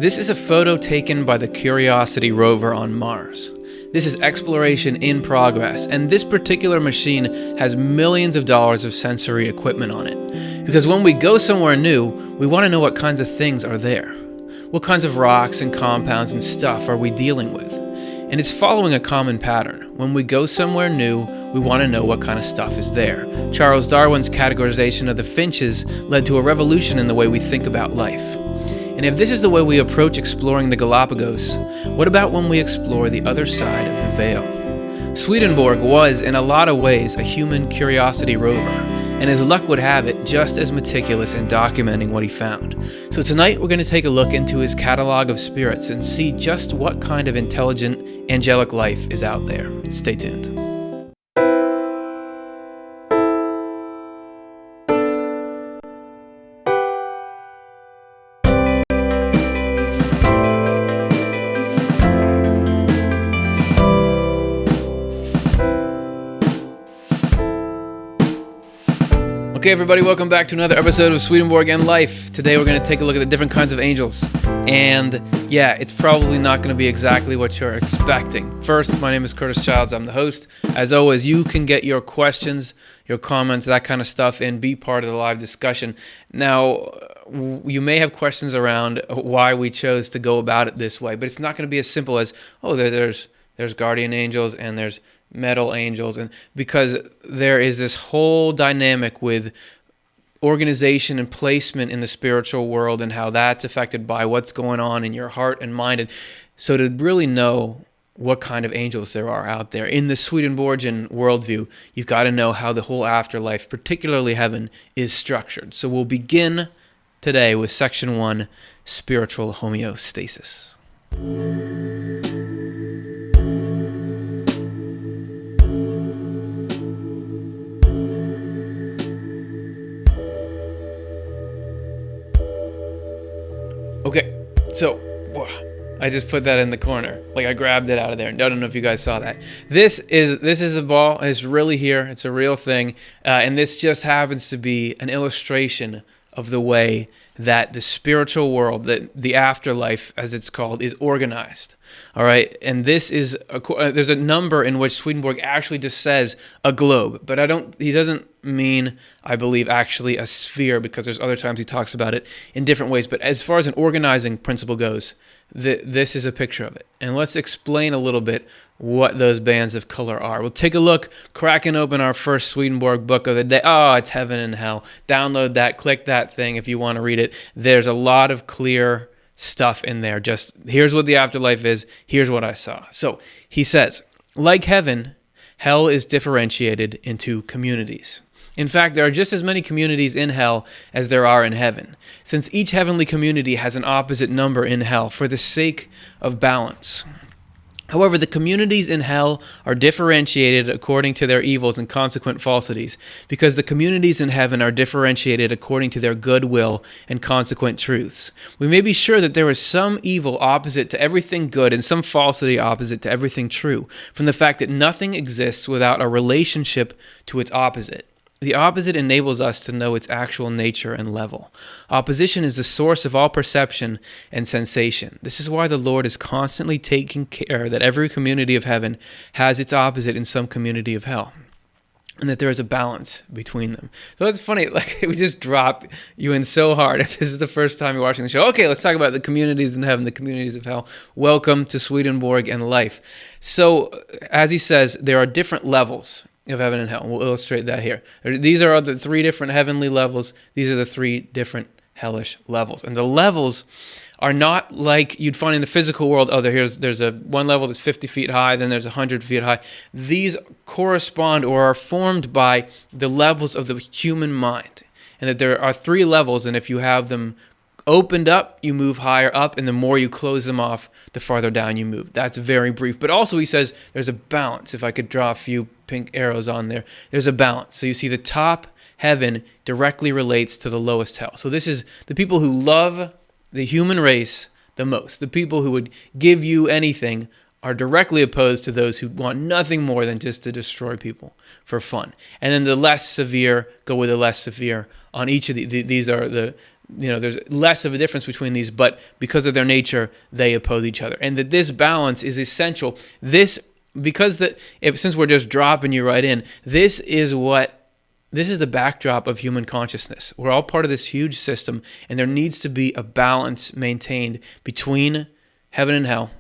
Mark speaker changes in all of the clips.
Speaker 1: This is a photo taken by the Curiosity rover on Mars. This is exploration in progress, and this particular machine has millions of dollars of sensory equipment on it. Because when we go somewhere new, we want to know what kinds of things are there. What kinds of rocks and compounds and stuff are we dealing with? And it's following a common pattern. When we go somewhere new, we want to know what kind of stuff is there. Charles Darwin's categorization of the finches led to a revolution in the way we think about life. And if this is the way we approach exploring the Galapagos, what about when we explore the other side of the veil? Swedenborg was, in a lot of ways, a human curiosity rover, and as luck would have it, just as meticulous in documenting what he found. So tonight we're going to take a look into his catalog of spirits and see just what kind of intelligent, angelic life is out there. Stay tuned. Okay, everybody, welcome back to another episode of Swedenborgian Life. Today we're going to take a look at the different kinds of angels. And yeah, it's probably not going to be exactly what you're expecting. First, my name is Curtis Childs. I'm the host. As always, you can get your questions, your comments, that kind of stuff in, be part of the live discussion. Now, you may have questions around why we chose to go about it this way, but it's not going to be as simple as, oh, there's guardian angels and there's metal angels, and because there is this whole dynamic with organization and placement in the spiritual world and how that's affected by what's going on in your heart and mind. And so to really know what kind of angels there are out there in the Swedenborgian worldview, you've got to know how the whole afterlife, particularly heaven, is structured. So we'll begin today with section 1, spiritual homeostasis. Okay, so I just put that in the corner. Like I grabbed it out of there. I don't know if you guys saw that. This is a ball. It's really here. It's a real thing. And this just happens to be an illustration of the way that the spiritual world, that the afterlife, as it's called, is organized. All right, and this is there's a number in which Swedenborg actually just says a globe, but he doesn't mean, I believe, actually a sphere, because there's other times he talks about it in different ways. But as far as an organizing principle goes, this is a picture of it. And let's explain a little bit what those bands of color are. We'll take a look, cracking open our first Swedenborg book of the day. Oh, it's Heaven and Hell. Download that, click that thing if you want to read it. There's a lot of clear stuff in there. Just here's what the afterlife is. Here's what I saw. So he says, like heaven, hell is differentiated into communities. In fact, there are just as many communities in hell as there are in heaven, since each heavenly community has an opposite number in hell for the sake of balance. However, the communities in hell are differentiated according to their evils and consequent falsities, because the communities in heaven are differentiated according to their goodwill and consequent truths. We may be sure that there is some evil opposite to everything good and some falsity opposite to everything true, from the fact that nothing exists without a relationship to its opposite. The opposite enables us to know its actual nature and level. Opposition is the source of all perception and sensation. This is why the Lord is constantly taking care that every community of heaven has its opposite in some community of hell, and that there is a balance between them. So it's funny, like we just drop you in so hard. If this is the first time you're watching the show, okay, let's talk about the communities in heaven, the communities of hell. Welcome to Swedenborg and Life. So, as he says, there are different levels of heaven and hell. We'll illustrate that here. These are the three different heavenly levels. These are the three different hellish levels. And the levels are not like you'd find in the physical world. Oh, there's a one level that's 50 feet high, then there's 100 feet high. These correspond or are formed by the levels of the human mind. And that there are three levels, and if you have them opened up, you move higher up, and the more you close them off, the farther down you move. That's very brief. But also he says there's a balance. If I could draw a few pink arrows on there, there's a balance. So you see the top heaven directly relates to the lowest hell. So this is the people who love the human race the most. The people who would give you anything are directly opposed to those who want nothing more than just to destroy people for fun. And then the less severe go with the less severe on each of these are there's less of a difference between these, but because of their nature, they oppose each other. And that this balance is essential. Since we're just dropping you right in, this is the backdrop of human consciousness. We're all part of this huge system, and there needs to be a balance maintained between heaven and hell,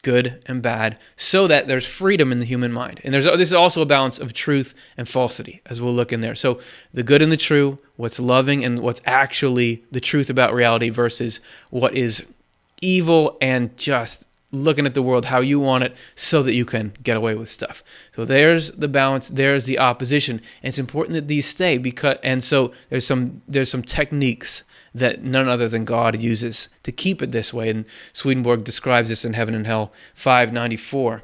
Speaker 1: good and bad, so that there's freedom in the human mind. And this is also a balance of truth and falsity, as we'll look in there. So the good and the true, what's loving and what's actually the truth about reality versus what is evil and just looking at the world how you want it so that you can get away with stuff. So there's the balance, there's the opposition. And it's important that these stay so there's some techniques that none other than God uses to keep it this way. And Swedenborg describes this in Heaven and Hell 594.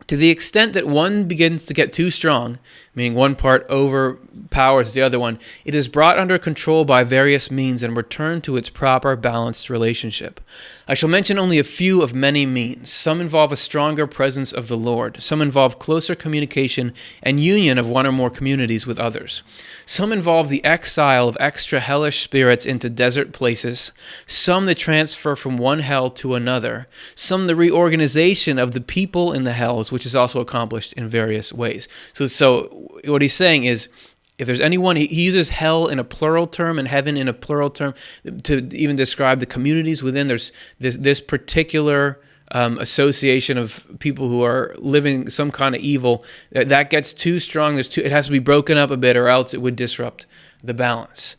Speaker 1: To the extent that one begins to get too strong, meaning one part overpowers the other one, it is brought under control by various means and returned to its proper balanced relationship. I shall mention only a few of many means. Some involve a stronger presence of the Lord. Some involve closer communication and union of one or more communities with others. Some involve the exile of extra hellish spirits into desert places. Some the transfer from one hell to another. Some the reorganization of the people in the hells, which is also accomplished in various ways. So what he's saying is, if there's anyone, he uses hell in a plural term and heaven in a plural term to even describe the communities within. There's this particular association of people who are living some kind of evil that gets too strong. It has to be broken up a bit, or else it would disrupt the balance.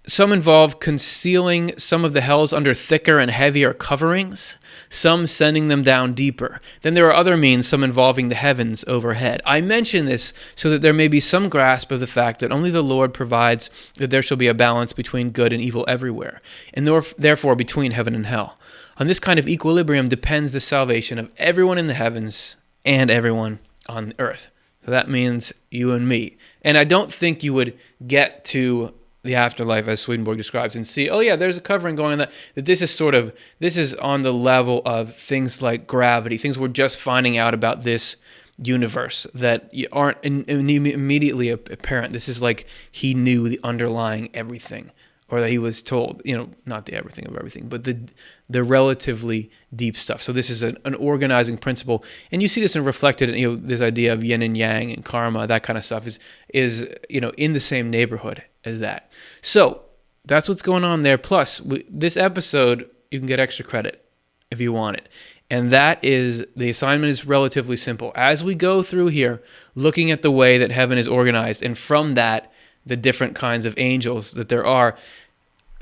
Speaker 1: Some involve concealing some of the hells under thicker and heavier coverings, some sending them down deeper. Then there are other means, some involving the heavens overhead. I mention this so that there may be some grasp of the fact that only the Lord provides that there shall be a balance between good and evil everywhere, and therefore between heaven and hell. On this kind of equilibrium depends the salvation of everyone in the heavens and everyone on earth. So that means you and me. And I don't think you would get to the afterlife, as Swedenborg describes, and see, oh yeah, there's a covering going on, that this is on the level of things like gravity, things we're just finding out about this universe that aren't immediately apparent. This is like he knew the underlying everything, or that he was told, not the everything of everything, but the relatively deep stuff. So this is an organizing principle, and you see this reflected in this idea of yin and yang and karma, that kind of stuff is in the same neighborhood as that. So that's what's going on there. Plus, this episode, you can get extra credit if you want it. And that is, the assignment is relatively simple. As we go through here, looking at the way that heaven is organized, and from that, the different kinds of angels that there are,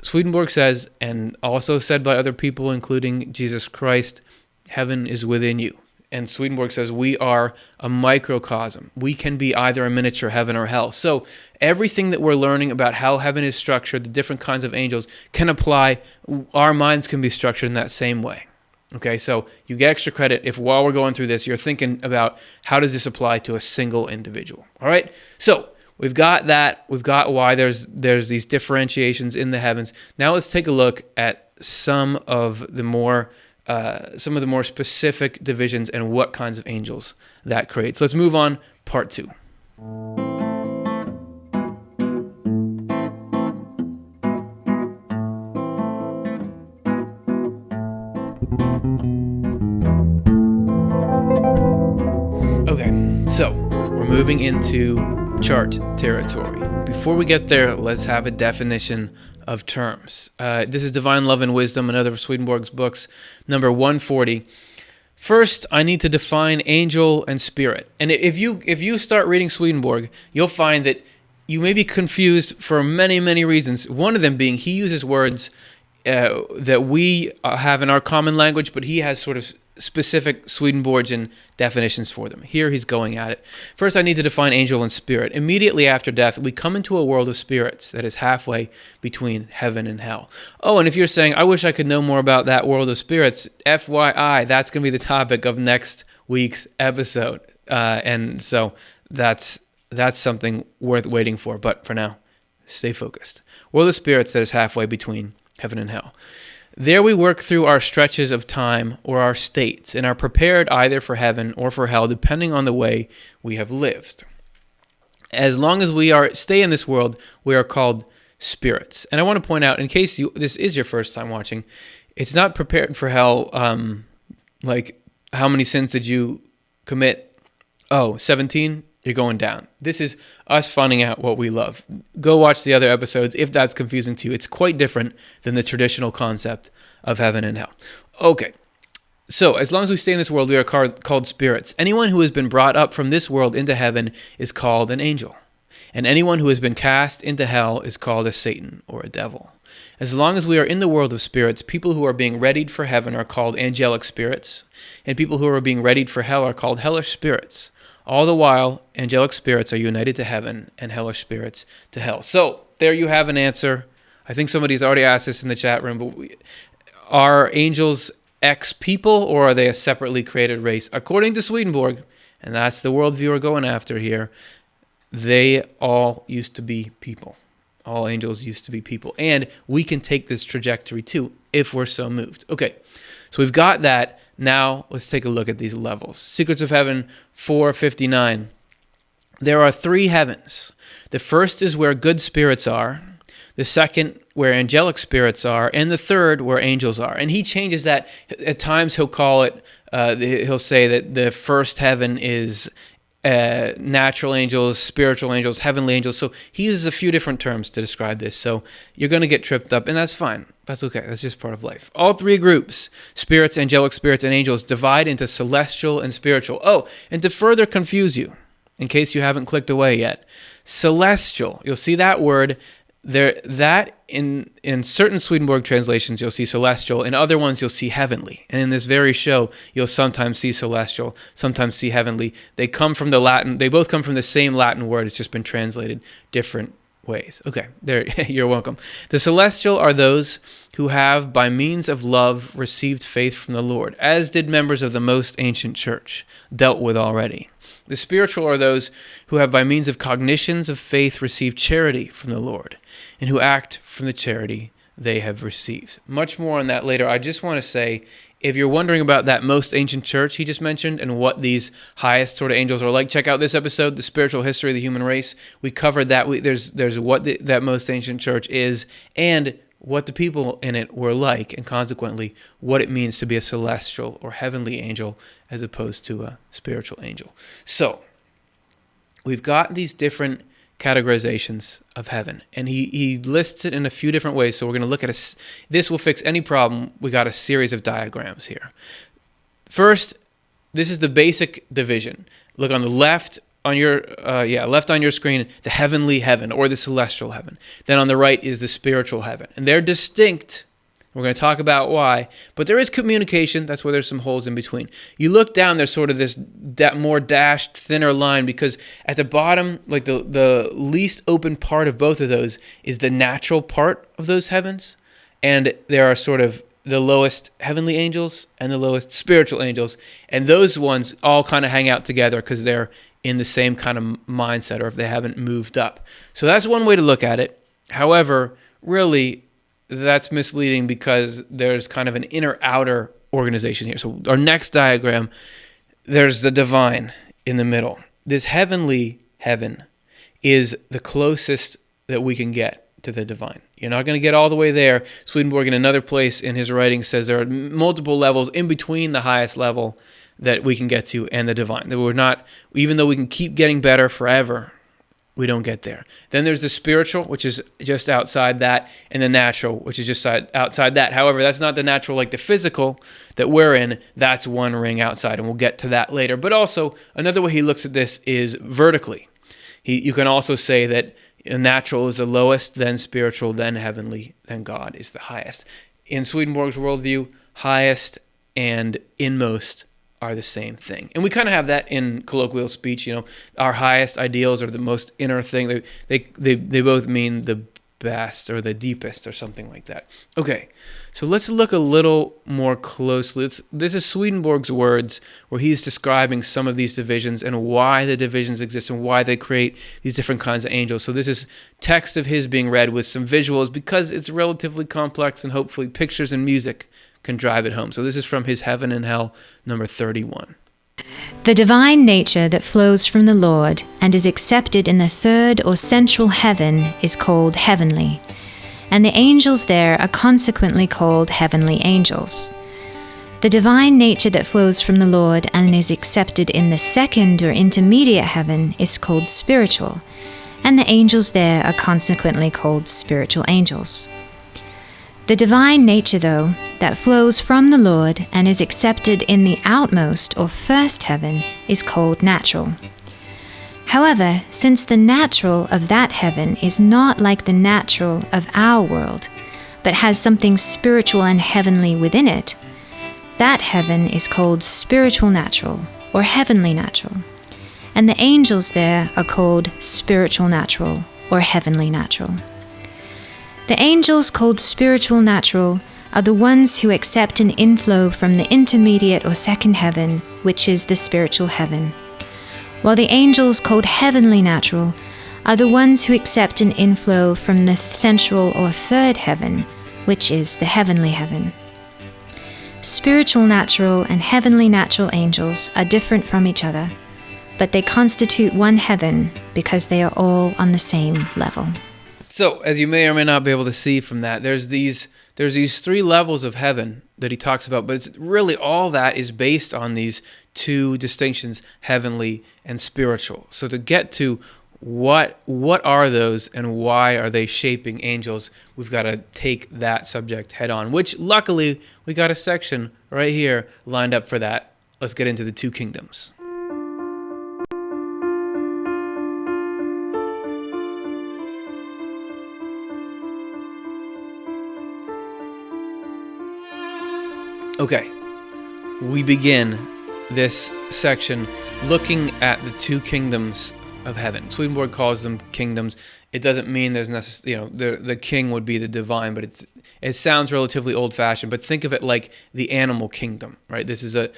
Speaker 1: Swedenborg says, and also said by other people, including Jesus Christ, heaven is within you. And Swedenborg says we are a microcosm. We can be either a miniature heaven or hell. So everything that we're learning about how heaven is structured, the different kinds of angels, can apply. Our minds can be structured in that same way. Okay, so you get extra credit if while we're going through this, you're thinking about how does this apply to a single individual. All right, so we've got that. We've got why there's these differentiations in the heavens. Now let's take a look at some of the more specific divisions and what kinds of angels that creates. Let's move on, part 2. Okay, so we're moving into chart territory. Before we get there, let's have a definition of terms. This is Divine Love and Wisdom, another of Swedenborg's books, number 140. First, I need to define angel and spirit. And if you start reading Swedenborg, you'll find that you may be confused for many, many reasons. One of them being he uses words that we have in our common language, but he has sort of specific Swedenborgian definitions for them. Here he's going at it. First, I need to define angel and spirit. Immediately after death, we come into a world of spirits that is halfway between heaven and hell. Oh, and if you're saying, I wish I could know more about that world of spirits, FYI, that's going to be the topic of next week's episode. And so that's something worth waiting for. But for now, stay focused. World of spirits that is halfway between heaven and hell. There we work through our stretches of time or our states and are prepared either for heaven or for hell, depending on the way we have lived. As long as we stay in this world, we are called spirits. And I want to point out, in case this is your first time watching, it's not prepared for hell, like how many sins did you commit? Oh, 17? You're going down. This is us finding out what we love. Go watch the other episodes if that's confusing to you. It's quite different than the traditional concept of heaven and hell. Okay, so as long as we stay in this world, we are called spirits. Anyone who has been brought up from this world into heaven is called an angel. And anyone who has been cast into hell is called a Satan or a devil. As long as we are in the world of spirits, people who are being readied for heaven are called angelic spirits, and people who are being readied for hell are called hellish spirits. All the while, angelic spirits are united to heaven and hellish spirits to hell. So there you have an answer. I think somebody's already asked this in the chat room, but are angels ex-people, or are they a separately created race? According to Swedenborg, and that's the worldview we're going after here, they all used to be people. All angels used to be people. And we can take this trajectory too, if we're so moved. Okay, so we've got that. Now let's take a look at these levels. Secrets of Heaven 459. There are 3 heavens. The first is where good spirits are. The second, where angelic spirits are. And the third, where angels are. And he changes that. At times he'll call it, he'll say that the first heaven is natural angels, spiritual angels, heavenly angels. So he uses a few different terms to describe this. So you're going to get tripped up, and that's fine. That's okay. That's just part of life. All 3 groups, spirits, angelic spirits, and angels, divide into celestial and spiritual. Oh, and to further confuse you, in case you haven't clicked away yet, celestial, you'll see that word there. That in certain Swedenborg translations, you'll see celestial. In other ones, you'll see heavenly. And in this very show, you'll sometimes see celestial, sometimes see heavenly. They come from the Latin. They both come from the same Latin word. It's just been translated different ways. Okay, there. You're welcome. The celestial are those who have, by means of love, received faith from the Lord, as did members of the most ancient church, dealt with already. The spiritual are those who have, by means of cognitions of faith, received charity from the Lord, and who act from the charity they have received. Much more on that later. I just want to say, if you're wondering about that most ancient church he just mentioned and what these highest sort of angels are like, check out this episode, The Spiritual History of the Human Race. We covered that. There's what that most ancient church is and what the people in it were like, and consequently what it means to be a celestial or heavenly angel as opposed to a spiritual angel. So we've got these different categorizations of heaven, and he lists it in a few different ways. So we're going to look at this will fix any problem. We got a series of diagrams here. First, this is the basic division. Look on the left on your left on your screen, the heavenly heaven or the celestial heaven. Then on the right is the spiritual heaven, and they're distinct. We're going to talk about why, but there is communication. That's where there's some holes in between. You look down, there's sort of this more dashed, thinner line, because at the bottom, like the least open part of both of those is the natural part of those heavens, and there are sort of the lowest heavenly angels and the lowest spiritual angels, and those ones all kind of hang out together because they're in the same kind of mindset, or if they haven't moved up. So that's one way to look at it. However, really, that's misleading because there's kind of an inner-outer organization here. So our next diagram, there's the divine in the middle. This heavenly heaven is the closest that we can get to the divine. You're not going to get all the way there. Swedenborg, in another place in his writing, says there are multiple levels in between the highest level that we can get to and the divine. That we're not, even though we can keep getting better forever, we don't get there. Then there's the spiritual, which is just outside that, and the natural, which is just outside that. However, that's not the natural like the physical that we're in. That's one ring outside, and we'll get to that later. But also, another way he looks at this is vertically. You can also say that natural is the lowest, then spiritual, then heavenly, then God is the highest. In Swedenborg's worldview, highest and inmost are the same thing. And we kind of have that in colloquial speech, our highest ideals are the most inner thing. They both mean the best or the deepest or something like that. Okay, so let's look a little more closely. This is Swedenborg's words where he's describing some of these divisions and why the divisions exist and why they create these different kinds of angels. So this is text of his being read with some visuals because it's relatively complex, and hopefully pictures and music can drive it home. So this is from his Heaven and Hell, number 31.
Speaker 2: The divine nature that flows from the Lord and is accepted in the third or central heaven is called heavenly, and the angels there are consequently called heavenly angels. The divine nature that flows from the Lord and is accepted in the second or intermediate heaven is called spiritual, and the angels there are consequently called spiritual angels. The divine nature, though, that flows from the Lord and is accepted in the outmost or first heaven is called natural. However, since the natural of that heaven is not like the natural of our world, but has something spiritual and heavenly within it, that heaven is called spiritual natural or heavenly natural, and the angels there are called spiritual natural or heavenly natural. The angels called spiritual natural are the ones who accept an inflow from the intermediate or second heaven, which is the spiritual heaven, while the angels called heavenly natural are the ones who accept an inflow from the central or third heaven, which is the heavenly heaven. Spiritual natural and heavenly natural angels are different from each other, but they constitute one heaven because they are all on the same level.
Speaker 1: So, as you may or may not be able to see from that, there's these three levels of heaven that he talks about, but it's really all that is based on these two distinctions, heavenly and spiritual. So to get to what are those and why are they shaping angels, we've got to take that subject head on, which luckily we got a section right here lined up for that. Let's get into the two kingdoms. Okay, we begin this section looking at the two kingdoms of heaven. Swedenborg calls them kingdoms. It doesn't mean there's the king would be the divine, but it sounds relatively old-fashioned. But think of it like the animal kingdom, right? This is a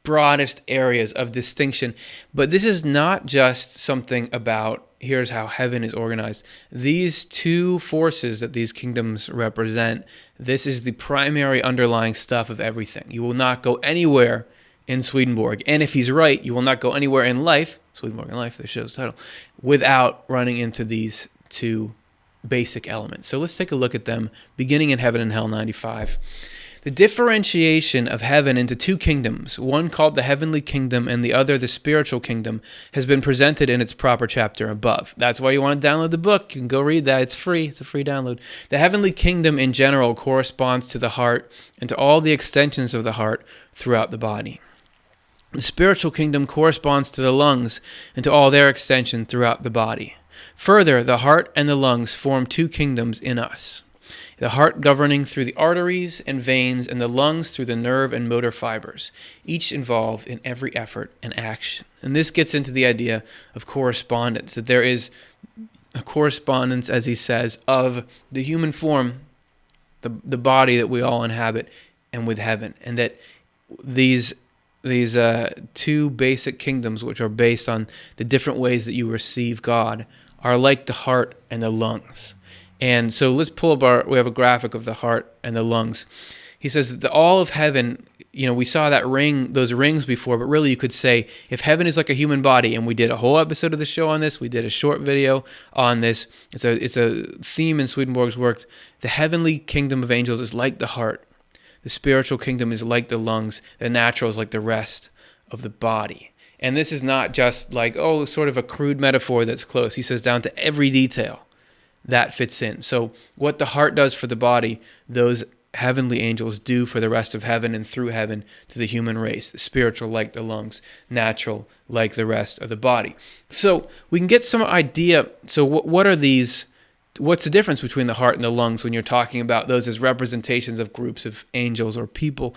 Speaker 1: broadest areas of distinction. But this is not just something about here's how heaven is organized. These two forces that these kingdoms represent, this is the primary underlying stuff of everything. You will not go anywhere in Swedenborg. And if he's right, you will not go anywhere in life, Swedenborgian Life, the show's title, without running into these two basic elements. So let's take a look at them, beginning in Heaven and Hell 95. The differentiation of heaven into two kingdoms, one called the heavenly kingdom and the other the spiritual kingdom, has been presented in its proper chapter above. That's why you want to download the book. You can go read that. It's free. It's a free download. The heavenly kingdom in general corresponds to the heart and to all the extensions of the heart throughout the body. The spiritual kingdom corresponds to the lungs and to all their extension throughout the body. Further, the heart and the lungs form two kingdoms in us. The heart governing through the arteries and veins, and the lungs through the nerve and motor fibers, each involved in every effort and action. And this gets into the idea of correspondence, that there is a correspondence, as he says, of the human form, the body that we all inhabit, and with heaven. And that these two basic kingdoms, which are based on the different ways that you receive God, are like the heart and the lungs. And so let's pull up we have a graphic of the heart and the lungs. He says that all of heaven, we saw those rings before, but really you could say if heaven is like a human body, and we did a whole episode of the show on this, we did a short video on this. It's a theme in Swedenborg's work. The heavenly kingdom of angels is like the heart. The spiritual kingdom is like the lungs. The natural is like the rest of the body. And this is not just like, sort of a crude metaphor that's close. He says down to every detail. That fits in. So what the heart does for the body, those heavenly angels do for the rest of heaven and through heaven to the human race. Spiritual like the lungs, natural like the rest of the body. So we can get some idea. So what are these? What's the difference between the heart and the lungs when you're talking about those as representations of groups of angels or people?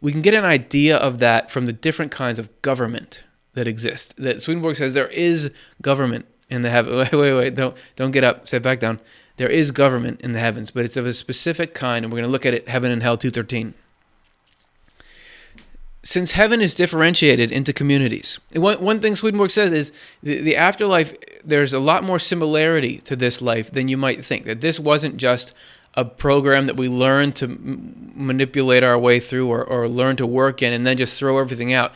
Speaker 1: We can get an idea of that from the different kinds of government that exist. That Swedenborg says there is government in the heaven. Wait, don't get up, sit back down. There is government in the heavens, but it's of a specific kind, and we're going to look at it, Heaven and Hell 2:13. Since heaven is differentiated into communities, one thing Swedenborg says is the afterlife, there's a lot more similarity to this life than you might think, that this wasn't just a program that we learn to manipulate our way through or learn to work in and then just throw everything out.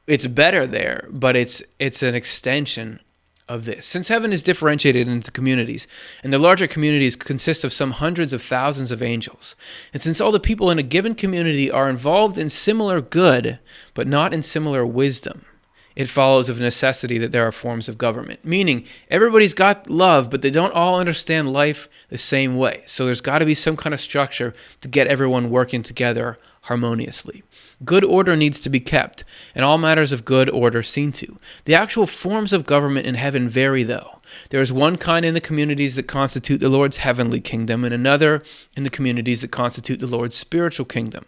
Speaker 1: it's better there, but it's an extension of this. Since heaven is differentiated into communities, and the larger communities consist of some hundreds of thousands of angels, and since all the people in a given community are involved in similar good, but not in similar wisdom, it follows of necessity that there are forms of government. Meaning, everybody's got love, but they don't all understand life the same way. So there's got to be some kind of structure to get everyone working together harmoniously. Good order needs to be kept, and all matters of good order seen to. The actual forms of government in heaven vary, though. There is one kind in the communities that constitute the Lord's heavenly kingdom, and another in the communities that constitute the Lord's spiritual kingdom.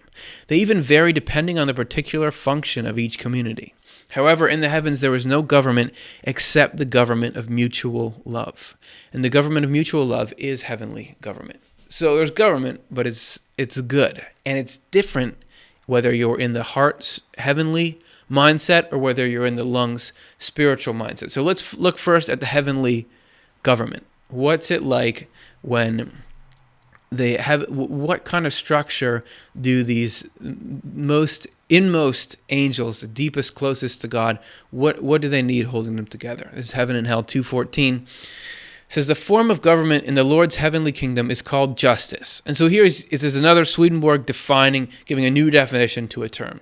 Speaker 1: They even vary depending on the particular function of each community. However, in the heavens there is no government except the government of mutual love. And the government of mutual love is heavenly government. So there's government, but it's good. And it's different whether you're in the heart's heavenly mindset or whether you're in the lungs spiritual mindset. So let's look first at the heavenly government. What's it like when they have, what kind of structure do these inmost angels, the deepest, closest to God, what do they need holding them together? This is Heaven and Hell 2:14. Says the form of government in the Lord's heavenly kingdom is called justice. And so here is another Swedenborg giving a new definition to a term.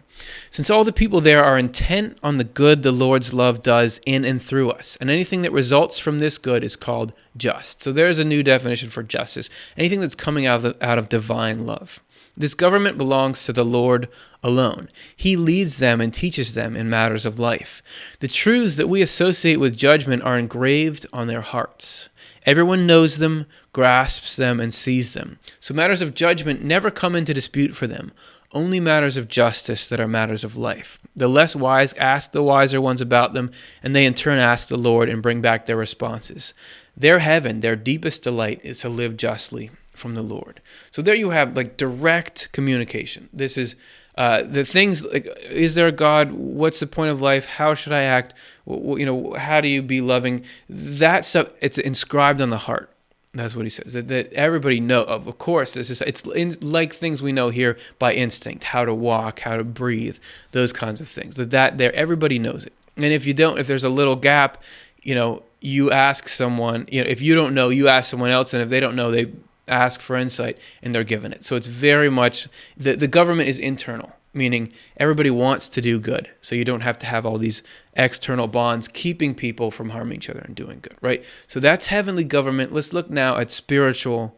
Speaker 1: Since all the people there are intent on the good the Lord's love does in and through us, and anything that results from this good is called just. So there's a new definition for justice. Anything that's coming out of divine love. This government belongs to the Lord alone. He leads them and teaches them in matters of life. The truths that we associate with judgment are engraved on their hearts. Everyone knows them, grasps them, and sees them. So matters of judgment never come into dispute for them. Only matters of justice that are matters of life. The less wise ask the wiser ones about them, and they in turn ask the Lord and bring back their responses. Their heaven, their deepest delight, is to live justly from the Lord. So there you have like direct communication. This is the things like, is there a God? What's the point of life? How should I act? How do you be loving? That stuff, it's inscribed on the heart. That's what he says. That everybody know of. Of course, it's like things we know here by instinct, how to walk, how to breathe, those kinds of things. That there, everybody knows it. And if you don't, if there's a little gap, you ask someone. If you don't know, you ask someone else, and if they don't know, they ask for insight, and they're given it. So it's very much, the government is internal, meaning everybody wants to do good. So you don't have to have all these external bonds keeping people from harming each other and doing good, right? So that's heavenly government. Let's look now at spiritual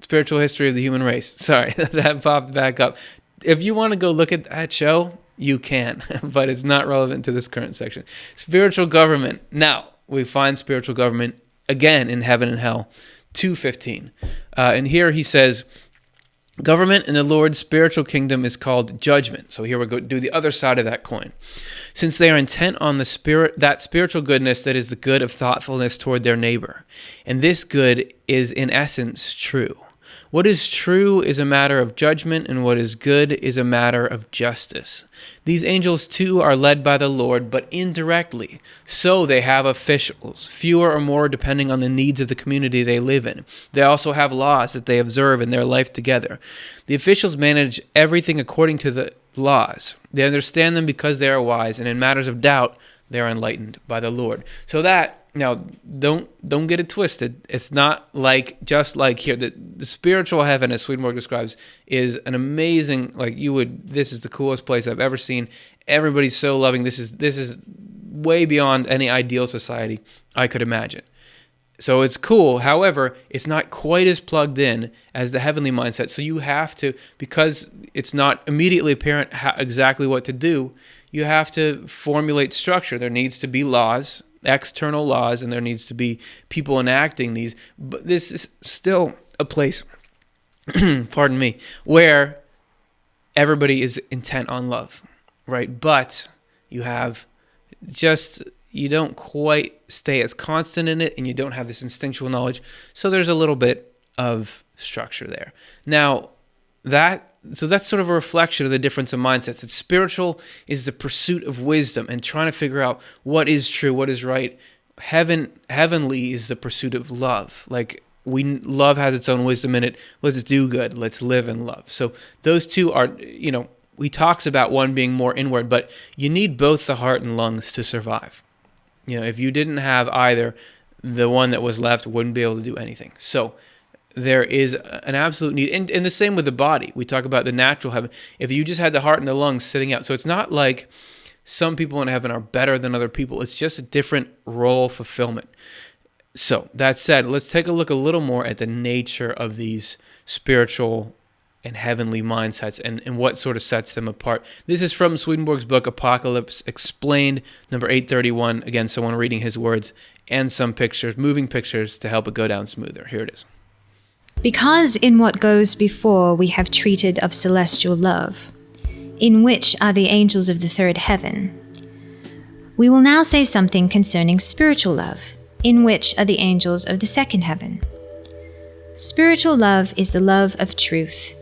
Speaker 1: history of the human race. Sorry, that popped back up. If you want to go look at that show, you can, but it's not relevant to this current section. Spiritual government. Now, we find spiritual government again in Heaven and Hell 2:15. And here he says, government in the Lord's spiritual kingdom is called judgment. So here we go, do the other side of that coin. Since they are intent on that spiritual goodness that is the good of thoughtfulness toward their neighbor. And this good is in essence true. What is true is a matter of judgment, and what is good is a matter of justice. These angels too are led by the Lord, but indirectly. So they have officials, fewer or more depending on the needs of the community they live in. They also have laws that they observe in their life together. The officials manage everything according to the laws. They understand them because they are wise, and in matters of doubt, they are enlightened by the Lord. So that, now, don't get it twisted. It's not just like here. The spiritual heaven, as Swedenborg describes, is an amazing, this is the coolest place I've ever seen. Everybody's so loving. This is way beyond any ideal society I could imagine. So it's cool. However, it's not quite as plugged in as the heavenly mindset. So you have to, because it's not immediately apparent exactly what to do, you have to formulate structure. There needs to be laws, external laws, and there needs to be people enacting these. But this is still a place, pardon me, where everybody is intent on love, right? But you don't quite stay as constant in it, and you don't have this instinctual knowledge. So there's a little bit of structure there. Now, so that's sort of a reflection of the difference of mindsets. That spiritual is the pursuit of wisdom and trying to figure out what is true, what is right. Heavenly is the pursuit of love. Love has its own wisdom in it. Let's do good. Let's live in love. So those two are, he talks about one being more inward, but you need both the heart and lungs to survive. If you didn't have either, the one that was left wouldn't be able to do anything. So there is an absolute need. And the same with the body. We talk about the natural heaven. If you just had the heart and the lungs sitting out. So it's not like some people in heaven are better than other people. It's just a different role fulfillment. So that said, let's take a look a little more at the nature of these spiritual and heavenly mindsets and what sort of sets them apart. This is from Swedenborg's book, Apocalypse Explained, number 831. Again, someone reading his words and some pictures, moving pictures to help it go down smoother. Here it is.
Speaker 2: Because in what goes before we have treated of celestial love, in which are the angels of the third heaven, we will now say something concerning spiritual love, in which are the angels of the second heaven. Spiritual love is the love of truth,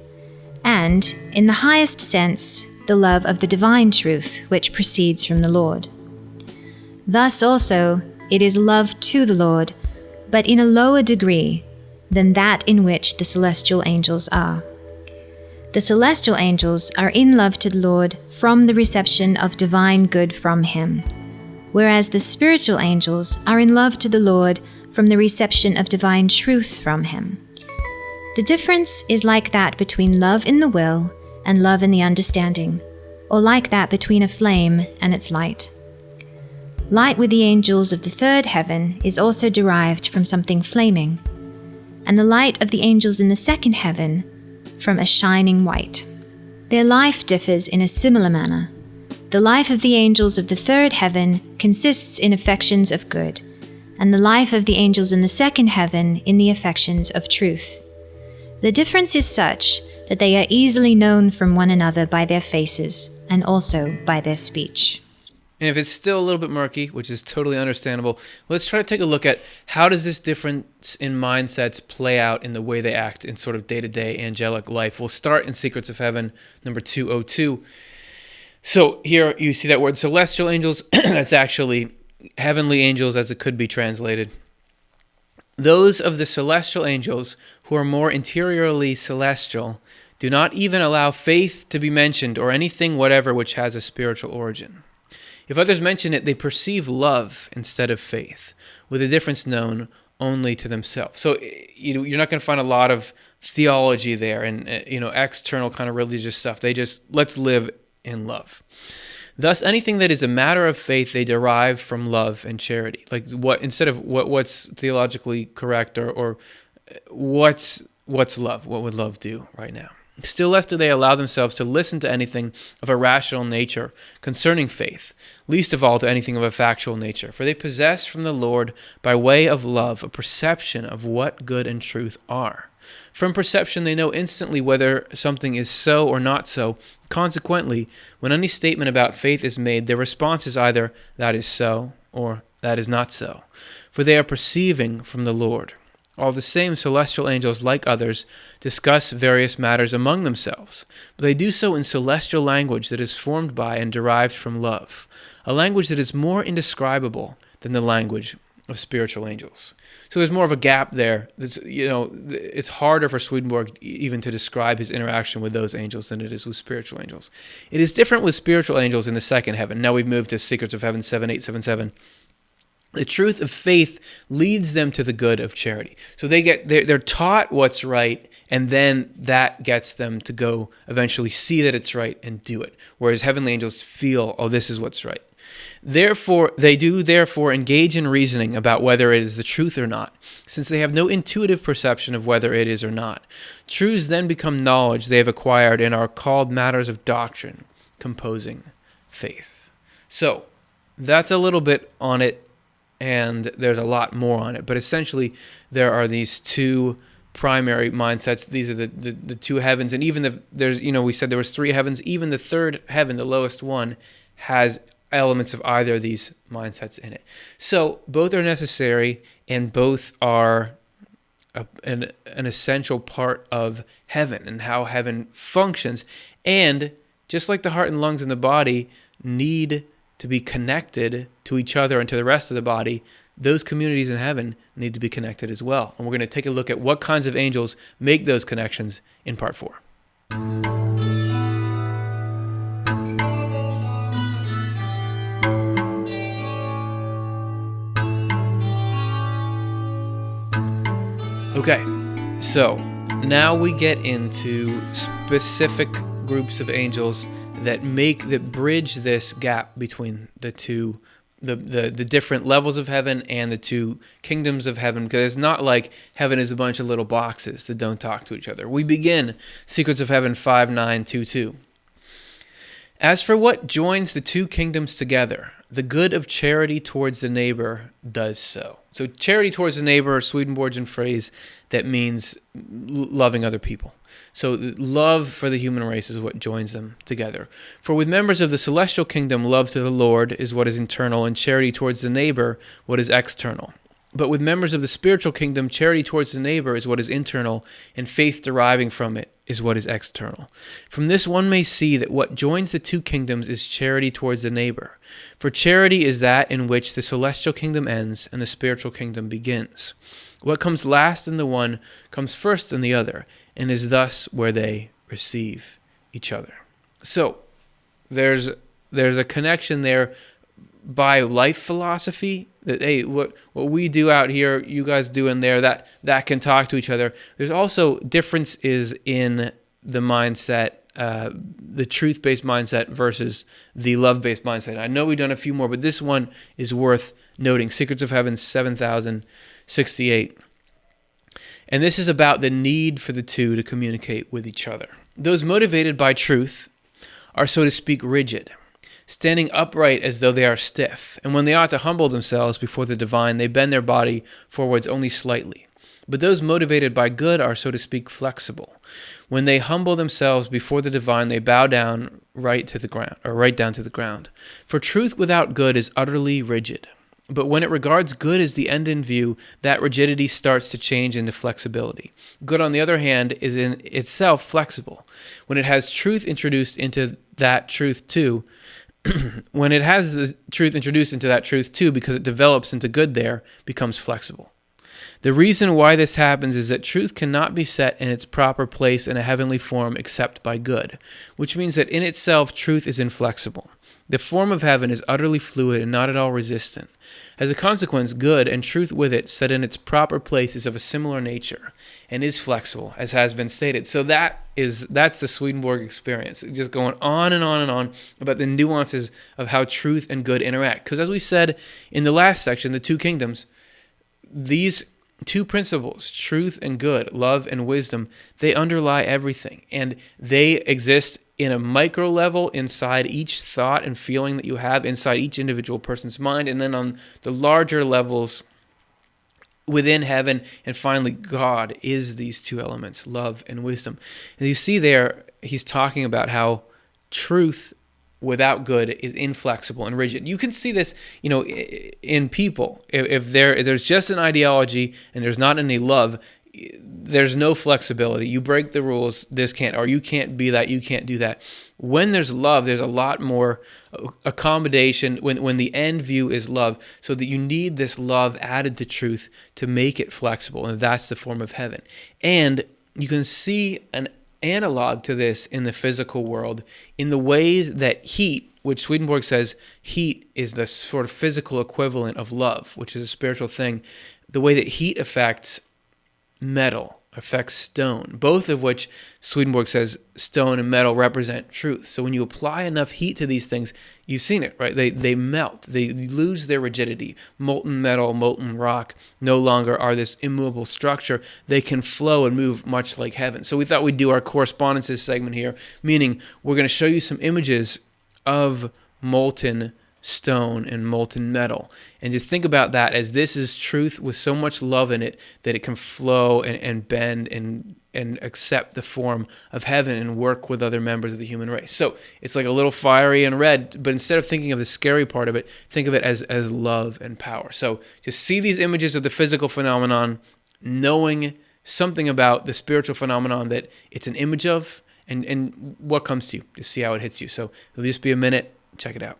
Speaker 2: and, in the highest sense, the love of the divine truth which proceeds from the Lord. Thus also, it is love to the Lord, but in a lower degree than that in which the celestial angels are. The celestial angels are in love to the Lord from the reception of divine good from him, whereas the spiritual angels are in love to the Lord from the reception of divine truth from him. The difference is like that between love in the will and love in the understanding, or like that between a flame and its light. Light with the angels of the third heaven is also derived from something flaming, and the light of the angels in the second heaven from a shining white. Their life differs in a similar manner. The life of the angels of the third heaven consists in affections of good, and the life of the angels in the second heaven in the affections of truth. The difference is such that they are easily known from one another by their faces and also by their speech.
Speaker 1: And if it's still a little bit murky, which is totally understandable, let's try to take a look at how does this difference in mindsets play out in the way they act in sort of day-to-day angelic life. We'll start in Secrets of Heaven, number 202. So here you see that word celestial angels. That's actually heavenly angels as it could be translated. Those of the celestial angels who are more interiorly celestial do not even allow faith to be mentioned or anything whatever which has a spiritual origin. If others mention it, they perceive love instead of faith, with a difference known only to themselves. So you're not going to find a lot of theology there and external kind of religious stuff. They just, let's live in love. Thus, anything that is a matter of faith, they derive from love and charity. Like instead of what's theologically correct or what's love? What would love do right now? Still less do they allow themselves to listen to anything of a rational nature concerning faith, least of all to anything of a factual nature. For they possess from the Lord, by way of love, a perception of what good and truth are. From perception, they know instantly whether something is so or not so. Consequently, when any statement about faith is made, their response is either, that is so, or that is not so. For they are perceiving from the Lord. All the same, celestial angels, like others, discuss various matters among themselves, but they do so in celestial language that is formed by and derived from love, a language that is more indescribable than the language of spiritual angels. So there's more of a gap there. It's harder for Swedenborg even to describe his interaction with those angels than it is with spiritual angels. It is different with spiritual angels in the second heaven. Now we've moved to Secrets of Heaven 7877. The truth of faith leads them to the good of charity. So they're taught what's right, and then that gets them to go eventually see that it's right and do it. Whereas heavenly angels feel, oh, this is what's right. Therefore, they engage in reasoning about whether it is the truth or not, since they have no intuitive perception of whether it is or not. Truths then become knowledge they have acquired and are called matters of doctrine, composing faith. So that's a little bit on it, and there's a lot more on it. But essentially, there are these two primary mindsets. These are the two heavens, and even we said there was three heavens. Even the third heaven, the lowest one, has elements of either of these mindsets in it. So both are necessary, and both are an essential part of heaven and how heaven functions. And just like the heart and lungs and the body need to be connected to each other and to the rest of the body, those communities in heaven need to be connected as well. And we're going to take a look at what kinds of angels make those connections in part 4. Okay, so now we get into specific groups of angels that bridge this gap between the two, the different levels of heaven and the two kingdoms of heaven, because it's not like heaven is a bunch of little boxes that don't talk to each other. We begin Secrets of Heaven 5922. As for what joins the two kingdoms together, the good of charity towards the neighbor does so. So charity towards the neighbor, a Swedenborgian phrase that means loving other people. So love for the human race is what joins them together. For with members of the celestial kingdom, love to the Lord is what is internal, and charity towards the neighbor what is external. But with members of the spiritual kingdom, charity towards the neighbor is what is internal, and faith deriving from it is what is external. From this one may see that what joins the two kingdoms is charity towards the neighbor. For charity is that in which the celestial kingdom ends and the spiritual kingdom begins. What comes last in the one comes first in the other, and is thus where they receive each other. So there's a connection there by life philosophy that, hey, what we do out here, you guys do in there, that can talk to each other. There's also differences in the mindset, the truth-based mindset versus the love-based mindset. I know we've done a few more, but this one is worth noting. Secrets of Heaven 7068. And this is about the need for the two to communicate with each other. Those motivated by truth are, so to speak, rigid, standing upright as though they are stiff, and when they ought to humble themselves before the divine, they bend their body forwards only slightly. But those motivated by good are, so to speak, flexible. When they humble themselves before the divine, they bow down right down to the ground. For truth without good is utterly rigid. But when it regards good as the end in view, that rigidity starts to change into flexibility. Good, on the other hand, is in itself flexible. When it has truth introduced into that truth too, because it develops into good there, becomes flexible. The reason why this happens is that truth cannot be set in its proper place in a heavenly form except by good, which means that in itself truth is inflexible. The form of heaven is utterly fluid and not at all resistant. As a consequence, good and truth with it set in its proper place is of a similar nature and is flexible, as has been stated. So that's the Swedenborg experience, just going on and on and on about the nuances of how truth and good interact. Because as we said in the last section, the two kingdoms, these two principles, truth and good, love and wisdom, they underlie everything, and they exist in a micro level inside each thought and feeling that you have inside each individual person's mind, and then on the larger levels within heaven, and finally God is these two elements, love and wisdom. And you see there, he's talking about how truth without good is inflexible and rigid. You can see this, in people. If there's just an ideology and there's not any love, there's no flexibility. You break the rules, this can't, or you can't be that, you can't do that. When there's love, there's a lot more accommodation when the end view is love, so that you need this love added to truth to make it flexible, and that's the form of heaven. And you can see an analog to this in the physical world in the ways that heat, which Swedenborg says heat is the sort of physical equivalent of love, which is a spiritual thing, the way that heat affects metal, affects stone, both of which Swedenborg says stone and metal represent truth. So when you apply enough heat to these things, you've seen it, right? They melt, they lose their rigidity. Molten metal, molten rock no longer are this immovable structure. They can flow and move much like heaven. So we thought we'd do our correspondences segment here, meaning we're going to show you some images of molten stone and molten metal, and just think about that as this is truth with so much love in it that it can flow and bend and accept the form of heaven and work with other members of the human race. So it's like a little fiery and red, but instead of thinking of the scary part of it, think of it as love and power. So just see these images of the physical phenomenon, knowing something about the spiritual phenomenon that it's an image of, and what comes to you. Just see how it hits you. So it'll just be a minute. Check it out.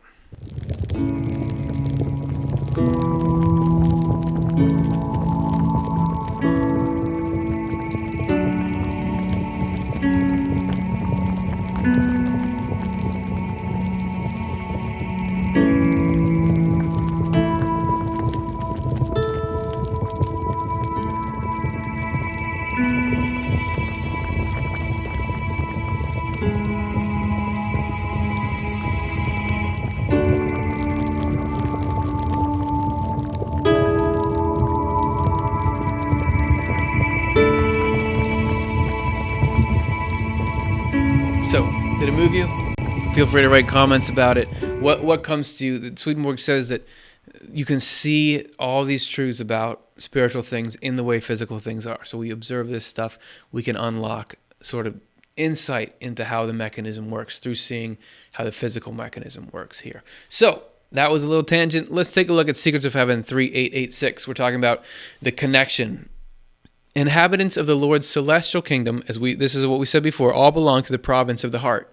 Speaker 1: to move you? Feel free to write comments about it. What comes to you? Swedenborg says that you can see all these truths about spiritual things in the way physical things are. So we observe this stuff, we can unlock sort of insight into how the mechanism works through seeing how the physical mechanism works here. So that was a little tangent. Let's take a look at Secrets of Heaven 3886. We're talking about the connection. Inhabitants of the Lord's celestial kingdom, this is what we said before, all belong to the province of the heart.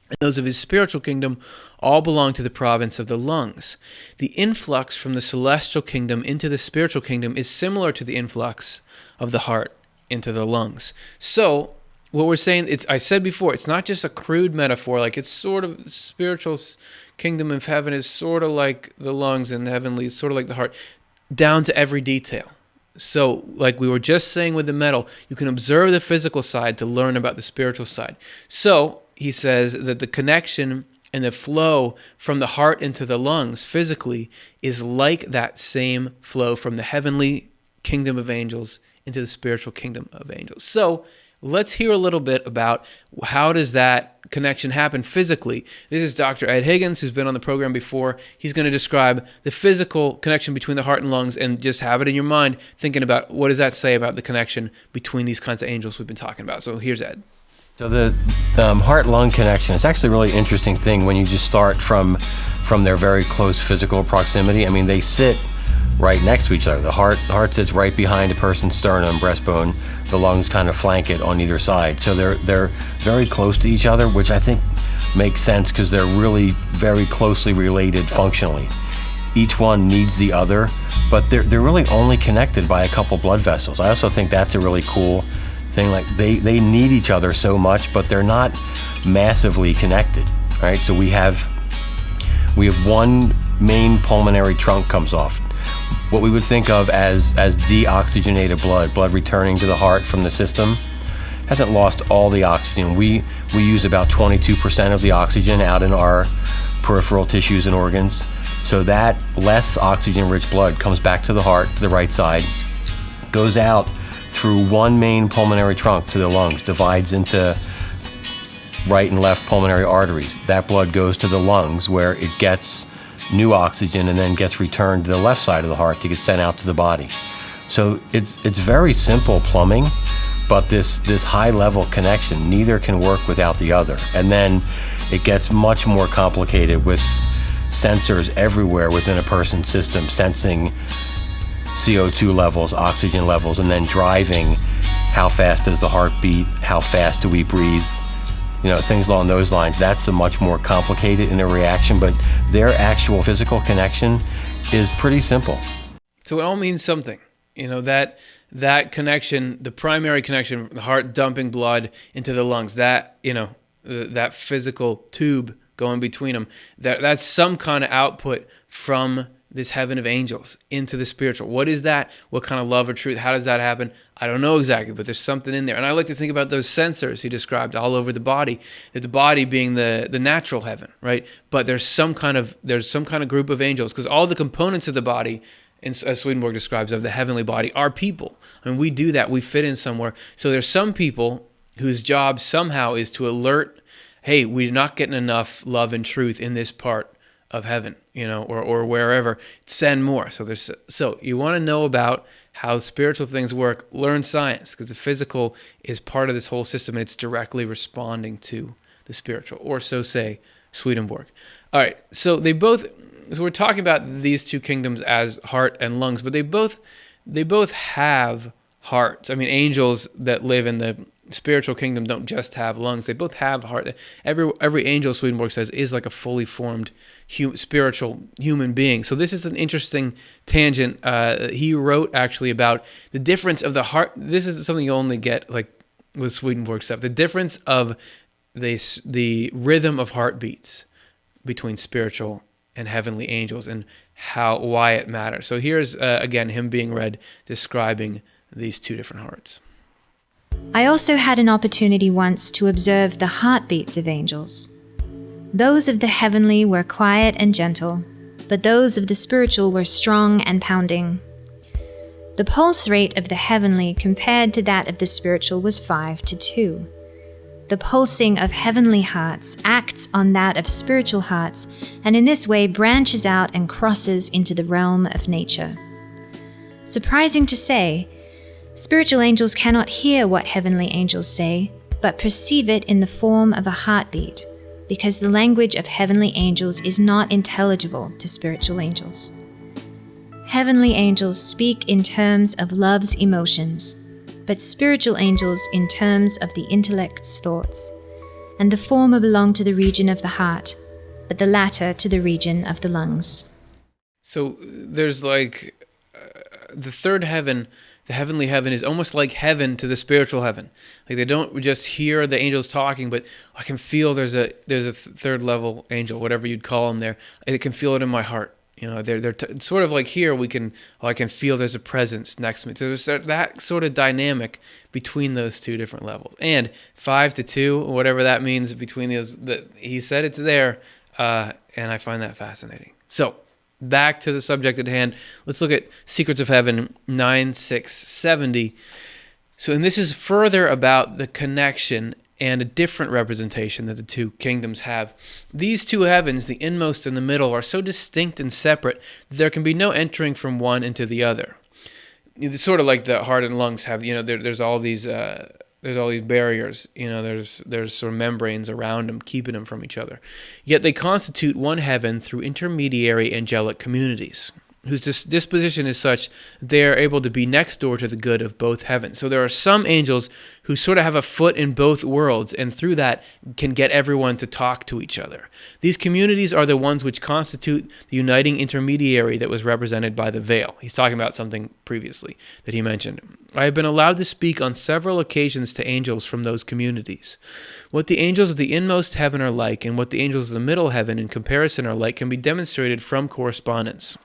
Speaker 1: And those of his spiritual kingdom all belong to the province of the lungs. The influx from the celestial kingdom into the spiritual kingdom is similar to the influx of the heart into the lungs. So what we're saying, I said before, it's not just a crude metaphor, like it's sort of spiritual kingdom of heaven is sort of like the lungs, and the heavenly is sort of like the heart, down to every detail. So like we were just saying with the metal, you can observe the physical side to learn about the spiritual side. So he says that the connection and the flow from the heart into the lungs physically is like that same flow from the heavenly kingdom of angels into the spiritual kingdom of angels. So let's hear a little bit about how does that connection happen physically. This is Dr. Ed Higgins, who's been on the program before. He's going to describe the physical connection between the heart and lungs, and just have it in your mind thinking about what does that say about the connection between these kinds of angels we've been talking about. So here's Ed.
Speaker 3: So the heart-lung connection is actually a really interesting thing when you just start from their very close physical proximity. I mean, they sit right next to each other. The heart sits right behind a person's sternum, breastbone. The lungs kind of flank it on either side. So they're very close to each other, which I think makes sense because they're really very closely related functionally. Each one needs the other, but they're really only connected by a couple blood vessels. I also think that's a really cool thing. Like they need each other so much, but they're not massively connected, right? So we have one main pulmonary trunk comes off, what we would think of as deoxygenated blood returning to the heart from the system. Hasn't lost all the oxygen. We use about 22% of the oxygen out in our peripheral tissues and organs. So that less oxygen-rich blood comes back to the heart, to the right side, goes out through one main pulmonary trunk to the lungs, divides into right and left pulmonary arteries. That blood goes to the lungs where it gets new oxygen and then gets returned to the left side of the heart to get sent out to the body. So it's very simple plumbing, but this high level connection, neither can work without the other. And then it gets much more complicated with sensors everywhere within a person's system, sensing CO2 levels, oxygen levels, and then driving how fast does the heart beat, how fast do we breathe, things along those lines. That's a much more complicated in a reaction, but their actual physical connection is pretty simple.
Speaker 1: So it all means something. That connection, the primary connection, the heart dumping blood into the lungs, that physical tube going between them, that's some kind of output from this heaven of angels into the spiritual. What is that? What kind of love or truth? How does that happen? I don't know exactly, but there's something in there. And I like to think about those sensors he described all over the body, that the body being the natural heaven, right? But there's some kind of group of angels, because all the components of the body, as Swedenborg describes, of the heavenly body are people. I mean, we do that. We fit in somewhere. So there's some people whose job somehow is to alert, hey, we're not getting enough love and truth in this part of heaven, or wherever. Send more. So you want to know about how spiritual things work, learn science, because the physical is part of this whole system, and it's directly responding to the spiritual, or so say Swedenborg. All right, so we're talking about these two kingdoms as heart and lungs, but they both have hearts. I mean, angels that live in the spiritual kingdom don't just have lungs; they both have heart. Every angel, Swedenborg says, is like a fully formed spiritual human being. So this is an interesting tangent. He wrote actually about the difference of the heart. This is something you only get like with Swedenborg stuff. The difference of the rhythm of heartbeats between spiritual and heavenly angels, and why it matters. So here's again him being read describing these two different hearts.
Speaker 2: I also had an opportunity once to observe the heartbeats of angels. Those of the heavenly were quiet and gentle, but those of the spiritual were strong and pounding. The pulse rate of the heavenly compared to that of the spiritual was 5 to 2. the pulsing of heavenly hearts acts on that of spiritual hearts, and in this way branches out and crosses into the realm of nature. Surprising to say, spiritual angels cannot hear what heavenly angels say, but perceive it in the form of a heartbeat, because the language of heavenly angels is not intelligible to spiritual angels. Heavenly angels speak in terms of love's emotions, but spiritual angels in terms of the intellect's thoughts, and the former belong to the region of the heart, but the latter to the region of the lungs.
Speaker 1: So there's like the third heaven, the heavenly heaven, is almost like heaven to the spiritual heaven. Like they don't just hear the angels talking, but I can feel there's a third level angel, whatever you'd call them there. I can feel it in my heart. You know, they're sort of like here I can feel there's a presence next to me. So there's that sort of dynamic between those two different levels. And 5 to 2, whatever that means between those, he said it's there, and I find that fascinating. So back to the subject at hand. Let's look at Secrets of Heaven 9:670. So, and this is further about the connection and a different representation that the two kingdoms have. These two heavens, the inmost and the middle, are so distinct and separate that there can be no entering from one into the other. It's sort of like the heart and lungs have, you know, there's all these barriers, you know, there's sort of membranes around them, keeping them from each other. Yet they constitute one heaven through intermediary angelic communities, whose disposition is such they are able to be next door to the good of both heavens. So there are some angels who sort of have a foot in both worlds, and through that can get everyone to talk to each other. These communities are the ones which constitute the uniting intermediary that was represented by the veil. He's talking about something previously that he mentioned. I have been allowed to speak on several occasions to angels from those communities. What the angels of the inmost heaven are like, and what the angels of the middle heaven in comparison are like, can be demonstrated from correspondence.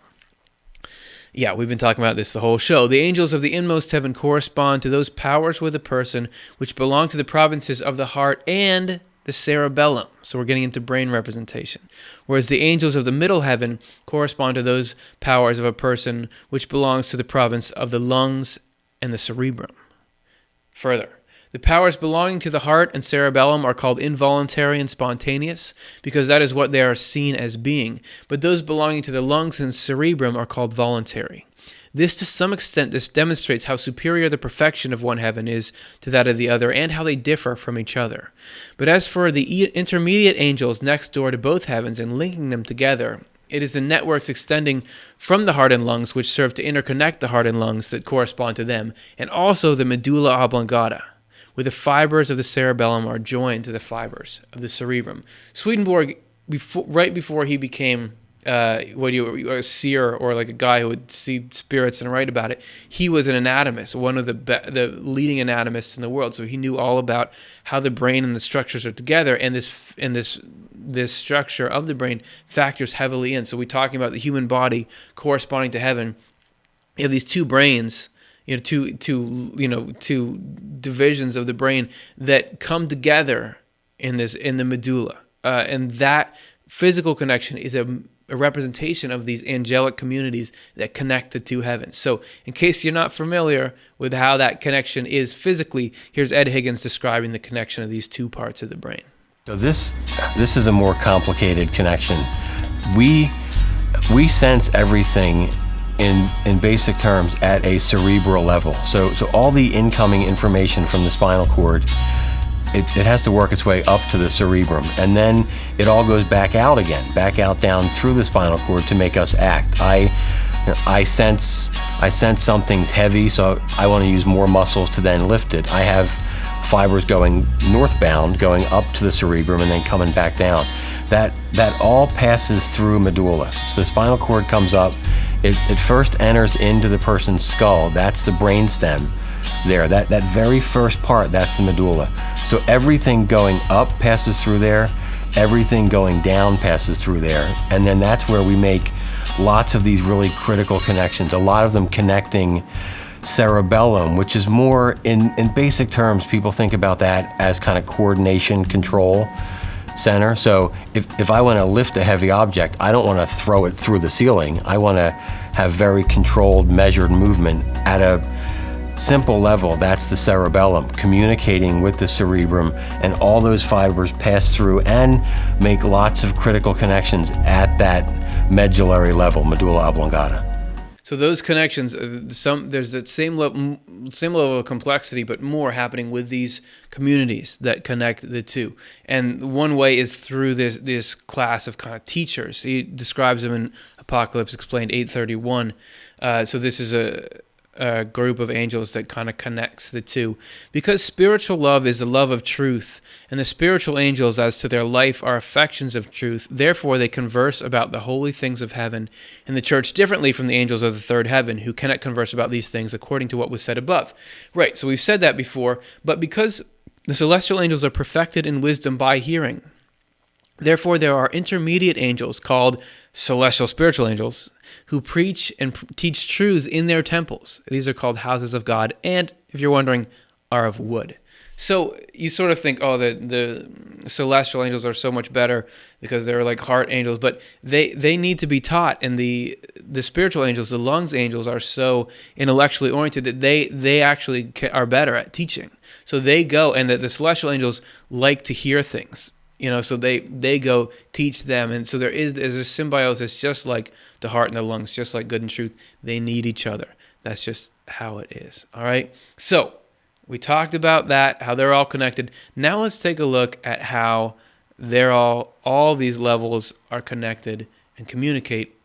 Speaker 1: Yeah, we've been talking about this the whole show. The angels of the inmost heaven correspond to those powers with a person which belong to the provinces of the heart and the cerebellum. So we're getting into brain representation. Whereas the angels of the middle heaven correspond to those powers of a person which belongs to the province of the lungs and the cerebrum. Further, the powers belonging to the heart and cerebellum are called involuntary and spontaneous, because that is what they are seen as being, but those belonging to the lungs and cerebrum are called voluntary. This, to some extent, demonstrates how superior the perfection of one heaven is to that of the other, and how they differ from each other. But as for the intermediate angels next door to both heavens and linking them together, it is the networks extending from the heart and lungs which serve to interconnect the heart and lungs that correspond to them, and also the medulla oblongata, where the fibers of the cerebellum are joined to the fibers of the cerebrum. Swedenborg, right before he became a seer, or like a guy who would see spirits and write about it, he was an anatomist, one of the leading anatomists in the world. So he knew all about how the brain and the structures are together, and this structure of the brain factors heavily in. So we're talking about the human body corresponding to heaven. You have these two brains, two divisions of the brain that come together in the medulla, and that physical connection is a representation of these angelic communities that connect the two heavens. So, in case you're not familiar with how that connection is physically, here's Ed Higgins describing the connection of these two parts of the brain.
Speaker 3: So this is a more complicated connection. We sense everything in basic terms at a cerebral level. So all the incoming information from the spinal cord, it has to work its way up to the cerebrum, and then it all goes back out again, back out down through the spinal cord to make us act. I sense something's heavy, so I want to use more muscles to then lift it. I have fibers going northbound, going up to the cerebrum and then coming back down. That all passes through medulla. So the spinal cord comes up. It first enters into the person's skull. That's the brainstem there. That very first part, that's the medulla. So everything going up passes through there. Everything going down passes through there. And then that's where we make lots of these really critical connections. A lot of them connecting cerebellum, which is more, in basic terms, people think about that as kind of coordination control center. So if I want to lift a heavy object, I don't want to throw it through the ceiling. I want to have very controlled, measured movement at simple level, that's the cerebellum, communicating with the cerebrum, and all those fibers pass through and make lots of critical connections at that medullary level, medulla oblongata.
Speaker 1: So those connections, there's that same level of complexity, but more happening with these communities that connect the two. And one way is through this class of kind of teachers. He describes them in Apocalypse Explained 8:31. So this is a group of angels that kind of connects the two. Because spiritual love is the love of truth, and the spiritual angels as to their life are affections of truth, therefore they converse about the holy things of heaven in the church differently from the angels of the third heaven, who cannot converse about these things according to what was said above. Right, so we've said that before, but because the celestial angels are perfected in wisdom by hearing, therefore there are intermediate angels called celestial spiritual angels who preach and teach truths in their temples. These are called houses of God, and, if you're wondering, are of wood. So you sort of think, oh, the celestial angels are so much better because they're like heart angels, but they need to be taught, and the spiritual angels, the lungs angels, are so intellectually oriented that they actually are better at teaching. So they go, and the celestial angels like to hear things. So they go teach them. And so there's a symbiosis, just like the heart and the lungs, just like good and truth. They need each other. That's just how it is. All right. So we talked about that, how they're all connected. Now let's take a look at how they're all these levels are connected and communicate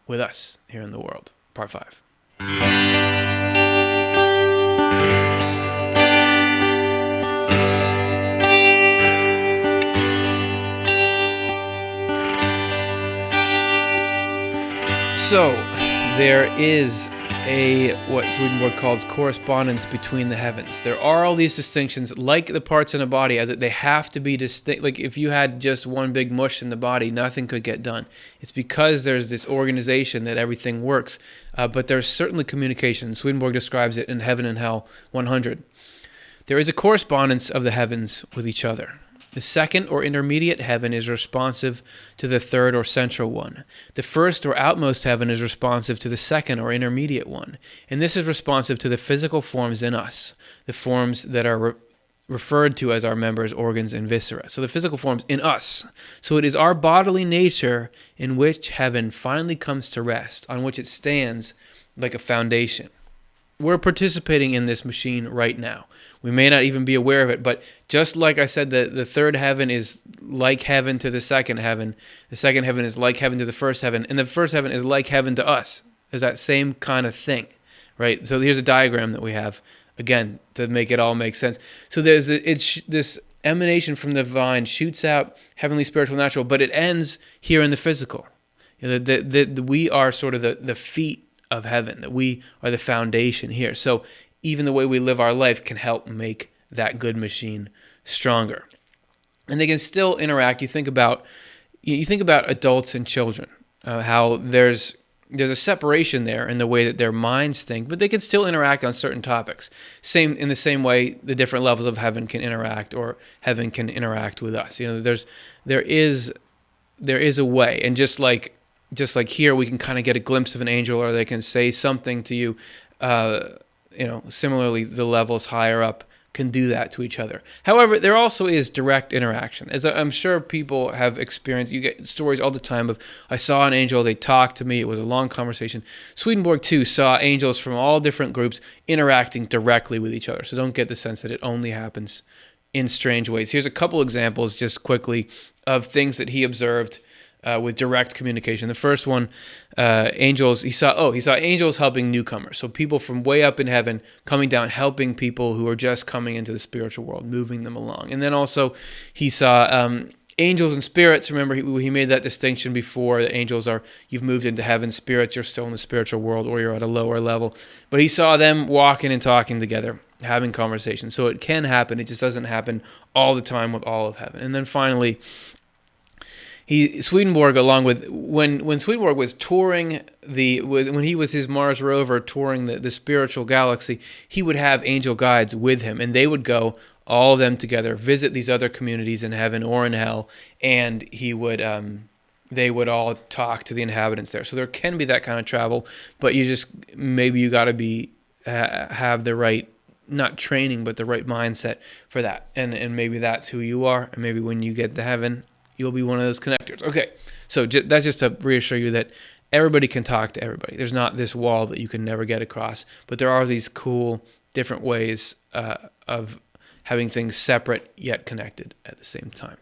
Speaker 1: with us here in the world. Part 5. So there is what Swedenborg calls correspondence between the heavens. There are all these distinctions, like the parts in a body, as they have to be distinct. Like if you had just one big mush in the body, nothing could get done. It's because there's this organization that everything works. But there's certainly communication. Swedenborg describes it in Heaven and Hell 100. There is a correspondence of the heavens with each other. The second or intermediate heaven is responsive to the third or central one. The first or outmost heaven is responsive to the second or intermediate one. And this is responsive to the physical forms in us, the forms that are referred to as our members, organs, and viscera. So the physical forms in us. So it is our bodily nature in which heaven finally comes to rest, on which it stands like a foundation. We're participating in this machine right now. We may not even be aware of it, but just like I said, the third heaven is like heaven to the second heaven is like heaven to the first heaven, and the first heaven is like heaven to us. There's that same kind of thing, right? So here's a diagram that we have, again, to make it all make sense. So there's this emanation from the divine shoots out heavenly, spiritual, natural, but it ends here in the physical. We are sort of the feet of heaven, that we are the foundation here. So even the way we live our life can help make that good machine stronger. And they can still interact. You think about adults and children, how there's a separation there in the way that their minds think, but they can still interact on certain topics. In the same way the different levels of heaven can interact, or heaven can interact with us. There is a way, and just like here, we can kind of get a glimpse of an angel, or they can say something to you. Similarly, the levels higher up can do that to each other. However, there also is direct interaction. As I'm sure people have experienced, you get stories all the time of, I saw an angel, they talked to me, it was a long conversation. Swedenborg, too, saw angels from all different groups interacting directly with each other. So don't get the sense that it only happens in strange ways. Here's a couple examples, just quickly, of things that he observed with direct communication. The first one, angels. He saw angels helping newcomers. So people from way up in heaven coming down, helping people who are just coming into the spiritual world, moving them along. And then also he saw angels and spirits. Remember, he made that distinction before. That angels are, you've moved into heaven. Spirits, you're still in the spiritual world, or you're at a lower level. But he saw them walking and talking together, having conversations. So it can happen. It just doesn't happen all the time with all of heaven. And then finally, Swedenborg, along with when Swedenborg was touring when he was his Mars rover touring the spiritual galaxy, he would have angel guides with him, and they would go, all of them together, visit these other communities in heaven or in hell, and they would all talk to the inhabitants there. So there can be that kind of travel, but maybe you got to be have the right, not training, but the right mindset for that. And maybe that's who you are. And maybe when you get to heaven, you'll be one of those connectors. Okay, so that's just to reassure you that everybody can talk to everybody. There's not this wall that you can never get across, but there are these cool different ways of having things separate yet connected at the same time.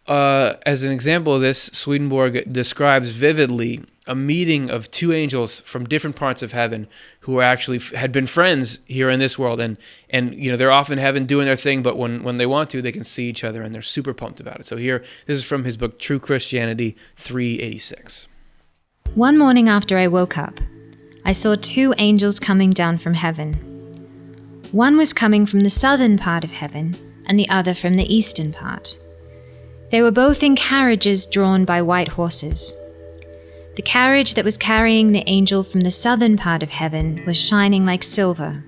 Speaker 1: As an example of this, Swedenborg describes vividly a meeting of two angels from different parts of heaven who actually had been friends here in this world, and they're off in heaven doing their thing, but when they want to, they can see each other, and they're super pumped about it. So here, this is from his book True Christianity 386.
Speaker 2: One morning after I woke up, I saw two angels coming down from heaven. One was coming from the southern part of heaven, and the other from the eastern part. They were both in carriages drawn by white horses. The carriage that was carrying the angel from the southern part of heaven was shining like silver.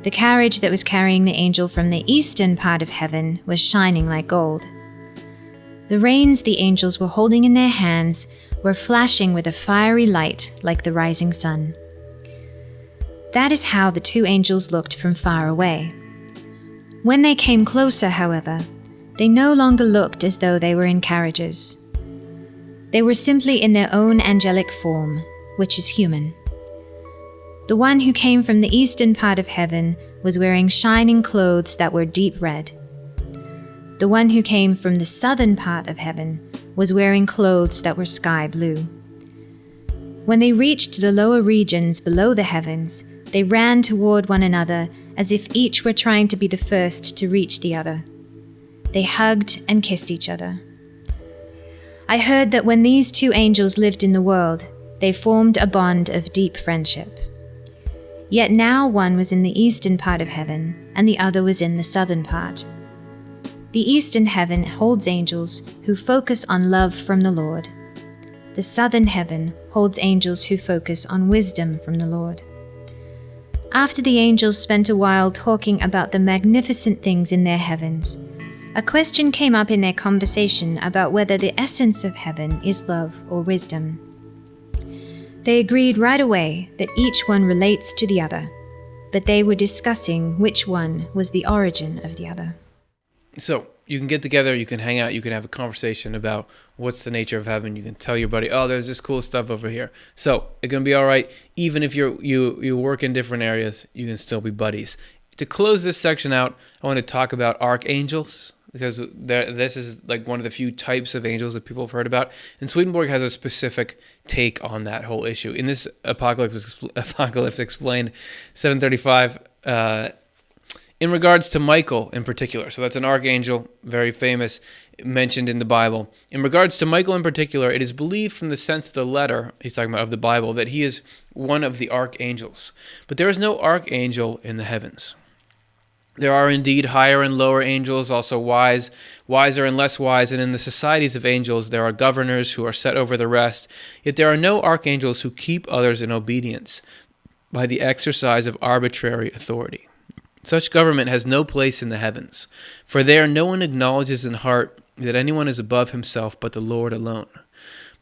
Speaker 2: The carriage that was carrying the angel from the eastern part of heaven was shining like gold. The reins the angels were holding in their hands were flashing with a fiery light like the rising sun. That is how the two angels looked from far away. When they came closer, however, they no longer looked as though they were in carriages. They were simply in their own angelic form, which is human. The one who came from the eastern part of heaven was wearing shining clothes that were deep red. The one who came from the southern part of heaven was wearing clothes that were sky blue. When they reached the lower regions below the heavens, they ran toward one another as if each were trying to be the first to reach the other. They hugged and kissed each other. I heard that when these two angels lived in the world, they formed a bond of deep friendship. Yet now one was in the eastern part of heaven, and the other was in the southern part. The eastern heaven holds angels who focus on love from the Lord. The southern heaven holds angels who focus on wisdom from the Lord. After the angels spent a while talking about the magnificent things in their heavens, a question came up in their conversation about whether the essence of heaven is love or wisdom. They agreed right away that each one relates to the other, but they were discussing which one was the origin of the other.
Speaker 1: So you can get together, you can hang out, you can have a conversation about what's the nature of heaven. You can tell your buddy, oh, there's this cool stuff over here. So it's going to be all right. Even if you work in different areas, you can still be buddies. To close this section out, I want to talk about archangels, because this is like one of the few types of angels that people have heard about. And Swedenborg has a specific take on that whole issue. In this Apocalypse Explained 735, in regards to Michael in particular, so that's an archangel, very famous, mentioned in the Bible. In regards to Michael in particular, it is believed from the sense of the letter, he's talking about of the Bible, that he is one of the archangels. But there is no archangel in the heavens. There are indeed higher and lower angels, also wiser and less wise, and in the societies of angels there are governors who are set over the rest. Yet there are no archangels who keep others in obedience by the exercise of arbitrary authority. Such government has no place in the heavens, for there no one acknowledges in heart that anyone is above himself but the Lord alone.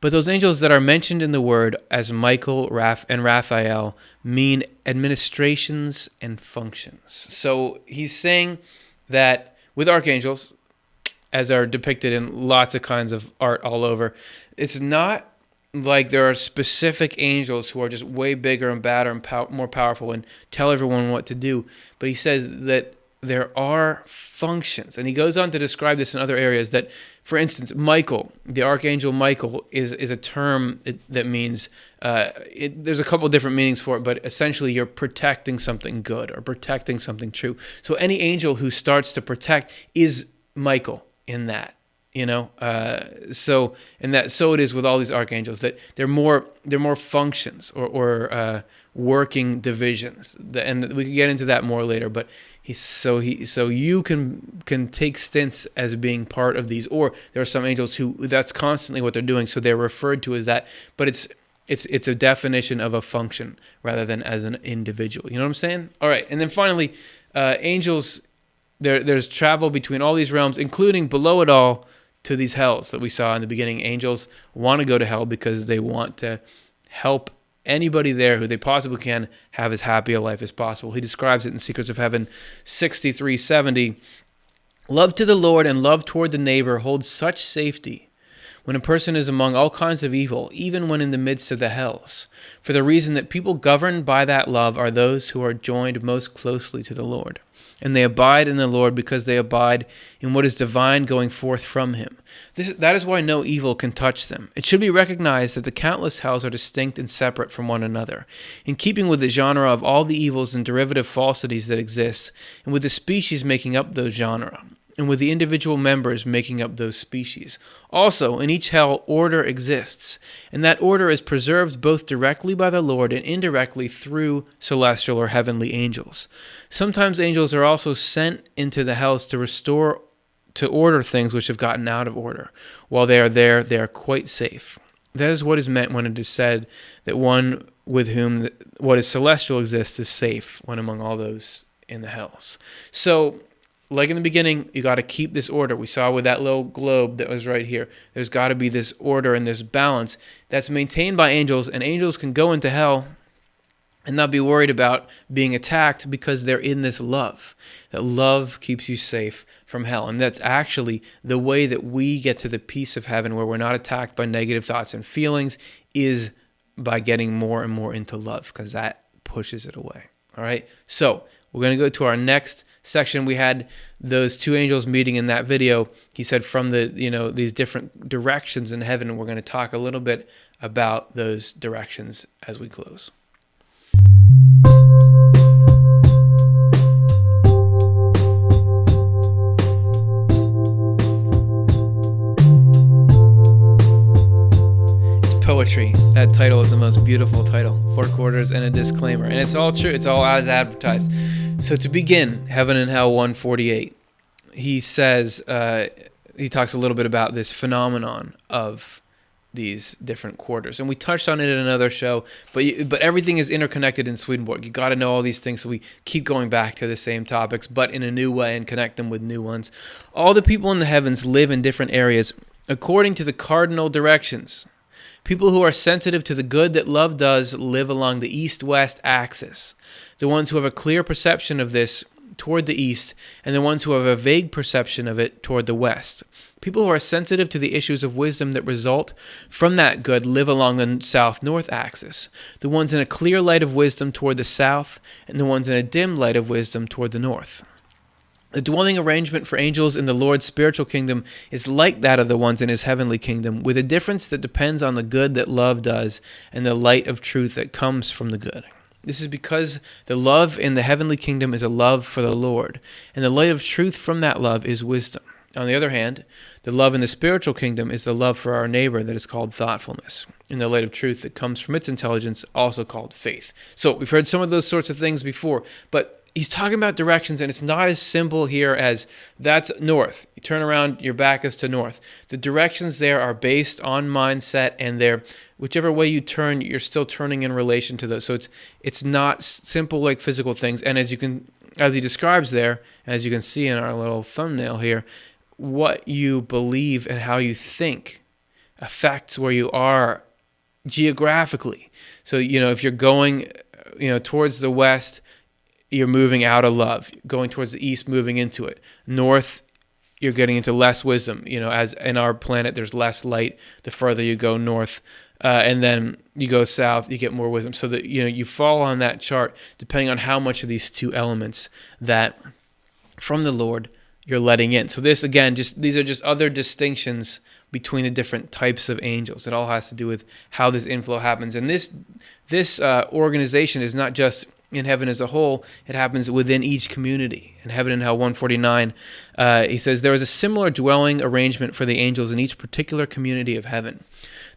Speaker 1: But those angels that are mentioned in the word as Michael and Raphael mean administrations and functions. So he's saying that with archangels, as are depicted in lots of kinds of art all over, it's not like there are specific angels who are just way bigger and badder and more powerful and tell everyone what to do. But he says that there are functions. And he goes on to describe this in other areas that, for instance, Michael, the archangel Michael, is a term that means, there's a couple different meanings for it, but essentially you're protecting something good or protecting something true. So any angel who starts to protect is Michael in that. So it is with all these archangels, that they're more functions or working divisions, and we can get into that more later. But so you can take stints as being part of these, or there are some angels who that's constantly what they're doing, so they're referred to as that. But it's a definition of a function rather than as an individual. You know what I'm saying? All right, and then finally, angels. There's travel between all these realms, including below it all, to these hells that we saw in the beginning. Angels want to go to hell because they want to help anybody there who they possibly can have as happy a life as possible. He describes it in Secrets of Heaven 63:70. Love to the Lord and love toward the neighbor holds such safety when a person is among all kinds of evil, even when in the midst of the hells, for the reason that people governed by that love are those who are joined most closely to the Lord. And they abide in the Lord because they abide in what is divine going forth from him. That is why no evil can touch them. It should be recognized that the countless hells are distinct and separate from one another, in keeping with the genre of all the evils and derivative falsities that exist, and with the species making up those genera, and with the individual members making up those species. Also, in each hell, order exists, and that order is preserved both directly by the Lord and indirectly through celestial or heavenly angels. Sometimes angels are also sent into the hells to restore, to order things which have gotten out of order. While they are there, they are quite safe. That is what is meant when it is said that one with whom what is celestial exists is safe when among all those in the hells. So, like in the beginning, you got to keep this order. We saw with that little globe that was right here. There's got to be this order and this balance that's maintained by angels, and angels can go into hell and not be worried about being attacked because they're in this love. That love keeps you safe from hell, and that's actually the way that we get to the peace of heaven where we're not attacked by negative thoughts and feelings is by getting more and more into love, because that pushes it away. All right? So, we're going to go to our next section. We had those two angels meeting in that video. He said from these different directions in heaven, and we're going to talk a little bit about those directions as we close. It's poetry. That title is the most beautiful title. 4 quarters and a disclaimer. And it's all true. It's all as advertised. So to begin, Heaven and Hell 148, he says, he talks a little bit about this phenomenon of these different quarters. And we touched on it in another show, but everything is interconnected in Swedenborg. You got to know all these things, so we keep going back to the same topics, but in a new way and connect them with new ones. All the people in the heavens live in different areas according to the cardinal directions. People who are sensitive to the good that love does live along the east-west axis. The ones who have a clear perception of this toward the east, and the ones who have a vague perception of it toward the west. People who are sensitive to the issues of wisdom that result from that good live along the south-north axis. The ones in a clear light of wisdom toward the south, and the ones in a dim light of wisdom toward the north. The dwelling arrangement for angels in the Lord's spiritual kingdom is like that of the ones in his heavenly kingdom, with a difference that depends on the good that love does and the light of truth that comes from the good. This is because the love in the heavenly kingdom is a love for the Lord, and the light of truth from that love is wisdom. On the other hand, the love in the spiritual kingdom is the love for our neighbor that is called thoughtfulness, and the light of truth that comes from its intelligence, also called faith. So we've heard some of those sorts of things before, but he's talking about directions, and it's not as simple here as that's north. You turn around, your back is to north. The directions there are based on mindset, and they're whichever way you turn, you're still turning in relation to those. So it's not simple like physical things. And as he describes there, as you can see in our little thumbnail here, what you believe and how you think affects where you are geographically. So if you're going towards the west, you're moving out of love. Going towards the east, moving into it. North, you're getting into less wisdom. As in our planet, there's less light the further you go north. And then you go south, you get more wisdom. So that you fall on that chart depending on how much of these two elements that from the Lord you're letting in. So this, again, these are just other distinctions between the different types of angels. It all has to do with how this inflow happens. And this organization is not just in heaven as a whole, it happens within each community. In Heaven and Hell 149, he says, there is a similar dwelling arrangement for the angels in each particular community of heaven.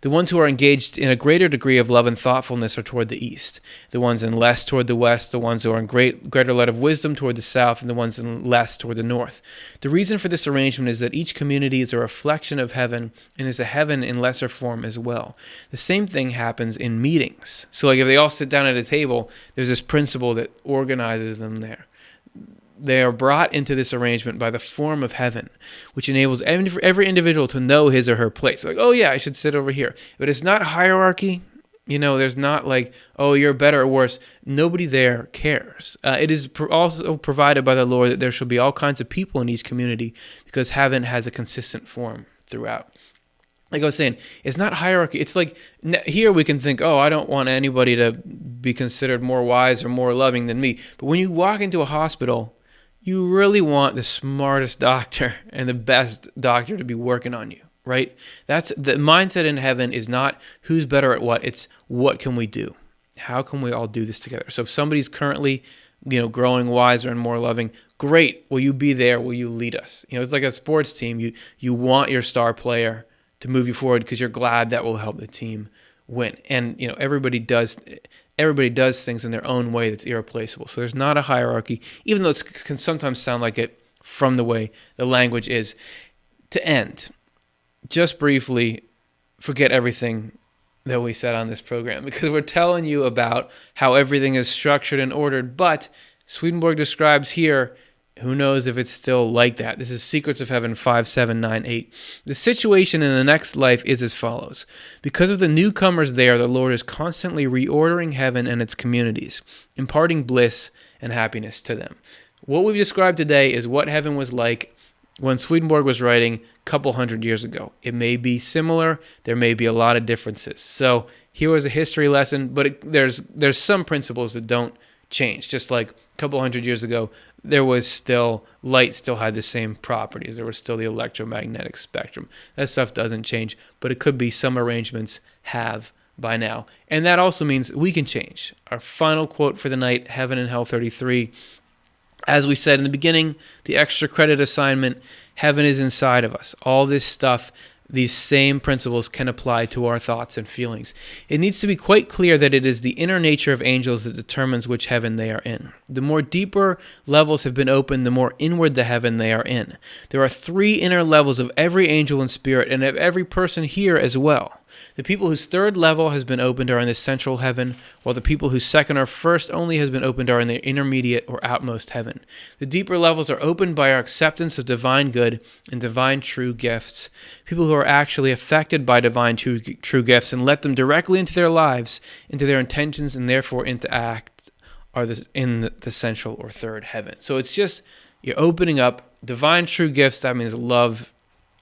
Speaker 1: The ones who are engaged in a greater degree of love and thoughtfulness are toward the east. The ones in less toward the west, the ones who are in greater light of wisdom toward the south, and the ones in less toward the north. The reason for this arrangement is that each community is a reflection of heaven and is a heaven in lesser form as well. The same thing happens in meetings. So like if they all sit down at a table, there's this principle that organizes them there. They are brought into this arrangement by the form of heaven, which enables every individual to know his or her place. Like, oh yeah, I should sit over here. But it's not hierarchy. There's not like, oh, you're better or worse. Nobody there cares. It is also provided by the Lord that there shall be all kinds of people in each community, because heaven has a consistent form throughout. Like I was saying, it's not hierarchy. It's like here we can think, oh, I don't want anybody to be considered more wise or more loving than me. But when you walk into a hospital, you really want the smartest doctor and the best doctor to be working on you, right? That's the mindset in heaven, is not who's better at what. It's what can we do? How can we all do this together? So if somebody's currently, growing wiser and more loving, great. Will you be there? Will you lead us? It's like a sports team. You want your star player to move you forward because you're glad that will help the team win. And everybody does things in their own way that's irreplaceable. So there's not a hierarchy, even though it can sometimes sound like it from the way the language is. To end, just briefly, forget everything that we said on this program, because we're telling you about how everything is structured and ordered, but Swedenborg describes here, who knows if it's still like that. This is Secrets of Heaven 5798. The situation in the next life is as follows. Because of the newcomers there, the Lord is constantly reordering heaven and its communities, imparting bliss and happiness to them. What we've described today is what heaven was like when Swedenborg was writing a couple hundred years ago. It may be similar. There may be a lot of differences. So here was a history lesson, but there's some principles that don't change. Just like a couple hundred years ago, there was still, light still had the same properties. There was still the electromagnetic spectrum. That stuff doesn't change, but it could be some arrangements have by now. And that also means we can change. Our final quote for the night, Heaven and Hell 33. As we said in the beginning, the extra credit assignment, heaven is inside of us. All this stuff, these same principles can apply to our thoughts and feelings. It needs to be quite clear that it is the inner nature of angels that determines which heaven they are in. The more deeper levels have been opened, the more inward the heaven they are in. There are 3 inner levels of every angel and spirit, and of every person here as well. The people whose 3rd level has been opened are in the central heaven, while the people whose 2nd or 1st only has been opened are in the intermediate or outmost heaven. The deeper levels are opened by our acceptance of divine good and divine true gifts. People who are actually affected by divine true gifts and let them directly into their lives, into their intentions, and therefore into act, are in the central or 3rd heaven. So it's just, you're opening up divine true gifts. That means love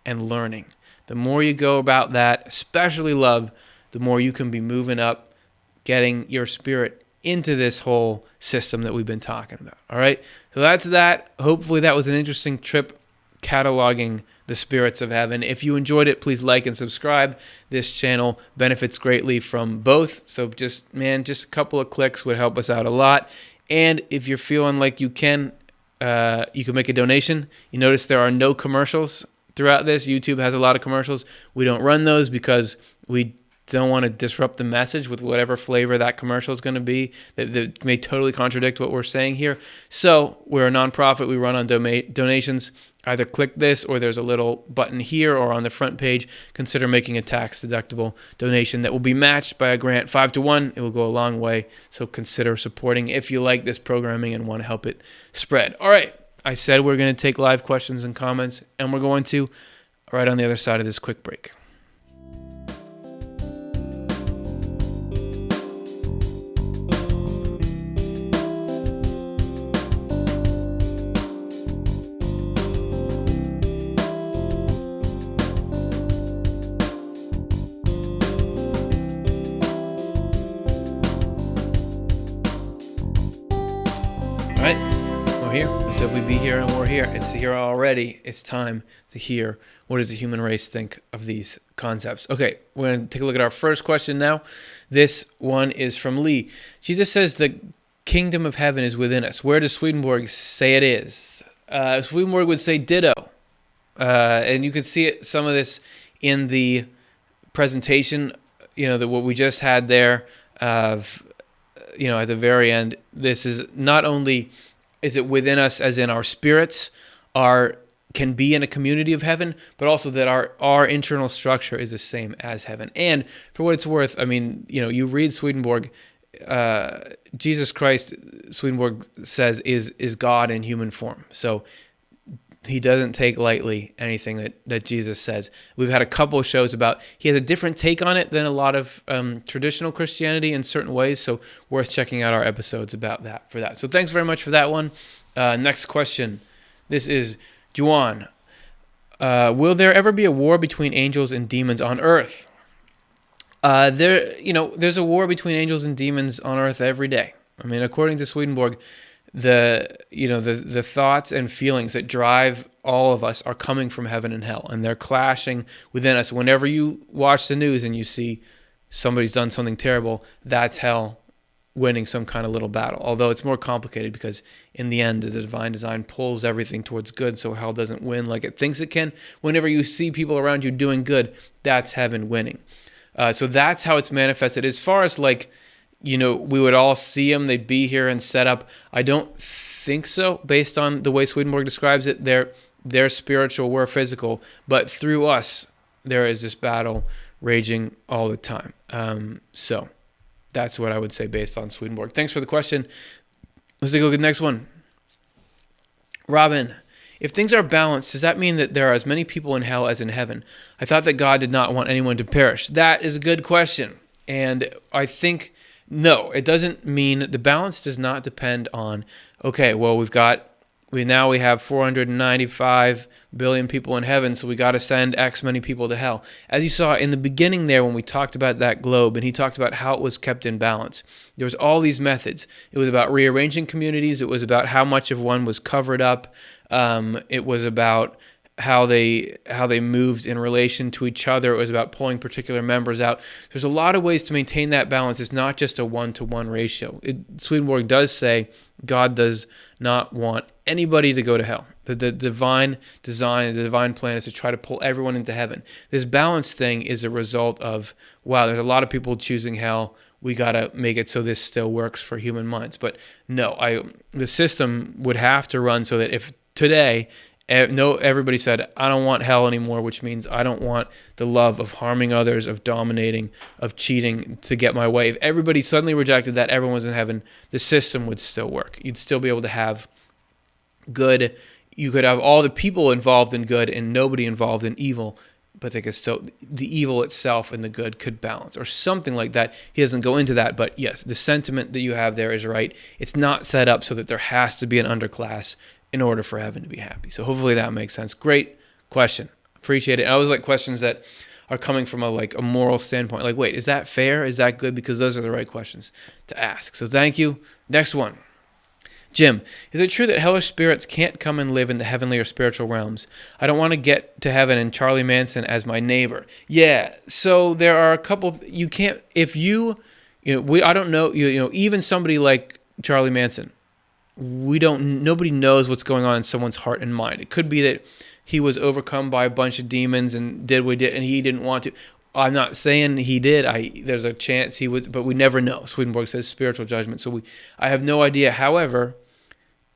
Speaker 1: and learning. The more you go about that, especially love, the more you can be moving up, getting your spirit into this whole system that we've been talking about. All right? So that's that. Hopefully that was an interesting trip cataloging the spirits of heaven. If you enjoyed it, please like and subscribe. This channel benefits greatly from both. So just a couple of clicks would help us out a lot. And if you're feeling like you can make a donation. You notice there are no commercials throughout this. YouTube has a lot of commercials. We don't run those because we don't want to disrupt the message with whatever flavor that commercial is going to be that may totally contradict what we're saying here. So we're a nonprofit. We run on donations. Either click this, or there's a little button here or on the front page. Consider making a tax-deductible donation that will be matched by a grant 5-to-1. It will go a long way. So consider supporting if you like this programming and want to help it spread. All right. I said we're going to take live questions and comments, and we're going to right on the other side of this quick break. All right. Here. We said we'd be here, and we're here. It's here already. It's time to hear, what does the human race think of these concepts? Okay, we're going to take a look at our first question now. This one is from Lee. Jesus says the kingdom of heaven is within us. Where does Swedenborg say it is? Swedenborg would say ditto. And you can see some of this in the presentation, what we just had there of, at the very end. This is not only... is it within us as in our spirits can be in a community of heaven, but also that our internal structure is the same as heaven. And for what it's worth, you read Swedenborg, Jesus Christ, Swedenborg says, is God in human form. So he doesn't take lightly anything that Jesus says. We've had a couple of shows about, he has a different take on it than a lot of traditional Christianity in certain ways, so worth checking out our episodes about that for that. So thanks very much for that one. Next question. This is Juan. Will there ever be a war between angels and demons on earth? There's a war between angels and demons on earth every day. I mean, according to Swedenborg, the thoughts and feelings that drive all of us are coming from heaven and hell, and they're clashing within us. Whenever you watch the news and you see somebody's done something terrible, that's hell winning some kind of little battle. Although it's more complicated, because in the end, the divine design pulls everything towards good, so hell doesn't win like it thinks it can. Whenever you see people around you doing good, that's heaven winning. So that's how it's manifested. As far as we would all see them, they'd be here and set up. I don't think so, based on the way Swedenborg describes it. They're spiritual, we're physical, but through us, there is this battle raging all the time. So that's what I would say based on Swedenborg. Thanks for the question. Let's take a look at the next one. Robin, if things are balanced, does that mean that there are as many people in hell as in heaven? I thought that God did not want anyone to perish. That is a good question. And I think, no, it doesn't mean, the balance does not depend on, okay, well, we have 495 billion people in heaven, so we got to send X many people to hell. As you saw in the beginning there when we talked about that globe, and he talked about how it was kept in balance, there was all these methods. It was about rearranging communities. It was about how much of one was covered up. It was about how they moved in relation to each other. It was about pulling particular members out. There's a lot of ways to maintain that balance. It's not just a 1-to-1 ratio. Swedenborg does say God does not want anybody to go to hell. The divine design, the divine plan is to try to pull everyone into heaven. This balance thing is a result of, wow, there's a lot of people choosing hell. We got to make it so this still works for human minds. But no, the system would have to run so that if today, everybody said, I don't want hell anymore, which means I don't want the love of harming others, of dominating, of cheating to get my way. If everybody suddenly rejected that, everyone was in heaven, the system would still work. You'd still be able to have good. You could have all the people involved in good and nobody involved in evil, but they could still, the evil itself and the good could balance, or something like that. He doesn't go into that, but yes, the sentiment that you have there is right. It's not set up so that there has to be an underclass in order for heaven to be happy. So hopefully that makes sense. Great question. Appreciate it. I always like questions that are coming from a moral standpoint. Like, wait, is that fair? Is that good? Because those are the right questions to ask. So thank you. Next one. Jim, is it true that hellish spirits can't come and live in the heavenly or spiritual realms? I don't want to get to heaven and Charlie Manson as my neighbor. Yeah, so there are a couple, you can't, if I don't know, even somebody like Charlie Manson, nobody knows what's going on in someone's heart and mind. It could be that he was overcome by a bunch of demons and did what he did and he didn't want to. I'm not saying he did. There's a chance he was, but we never know. Swedenborg says spiritual judgment. So I have no idea. However,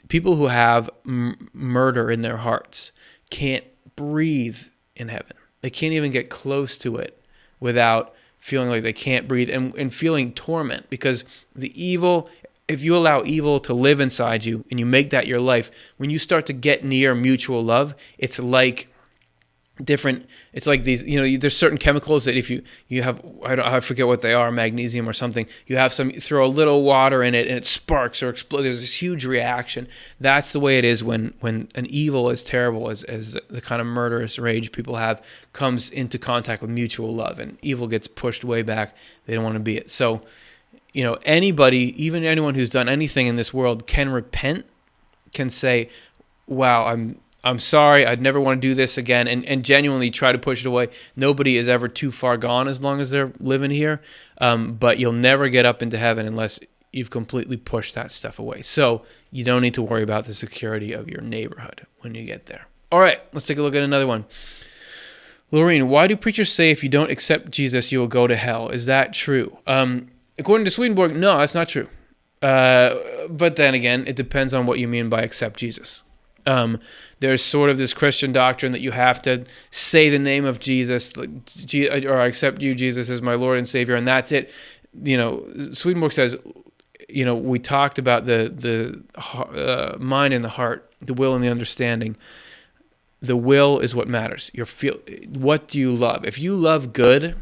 Speaker 1: people who have murder in their hearts can't breathe in heaven. They can't even get close to it without feeling like they can't breathe and feeling torment, because the evil, if you allow evil to live inside you and you make that your life, when you start to get near mutual love, it's like it's like these, there's certain chemicals that if you have, I forget what they are, magnesium or something, you throw a little water in it and it sparks or explodes. There's this huge reaction. That's the way it is when an evil as terrible as the kind of murderous rage people have comes into contact with mutual love, and evil gets pushed way back. They don't want to be it. So, anybody, even anyone who's done anything in this world can repent, can say, wow, I'm sorry, I'd never want to do this again, and genuinely try to push it away. Nobody is ever too far gone as long as they're living here, but you'll never get up into heaven unless you've completely pushed that stuff away. So you don't need to worry about the security of your neighborhood when you get there. All right, let's take a look at another one. Lorene, why do preachers say if you don't accept Jesus, you will go to hell? Is that true? According to Swedenborg, no, that's not true. But then again, it depends on what you mean by accept Jesus. There's sort of this Christian doctrine that you have to say the name of Jesus, or I accept you, Jesus, as my Lord and Savior, and that's it. Swedenborg says, we talked about the mind and the heart, the will and the understanding. the will is what matters. What do you love? If you love good,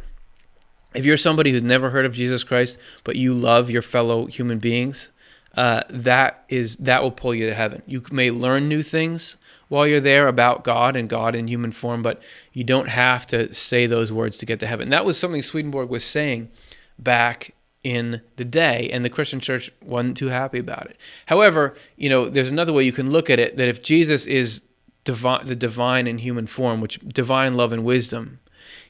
Speaker 1: if you're somebody who's never heard of Jesus Christ, but you love your fellow human beings, that will pull you to heaven. You may learn new things while you're there about God and God in human form, but you don't have to say those words to get to heaven. That was something Swedenborg was saying back in the day, and the Christian church wasn't too happy about it. However, there's another way you can look at it, that if Jesus is the divine in human form, which divine love and wisdom,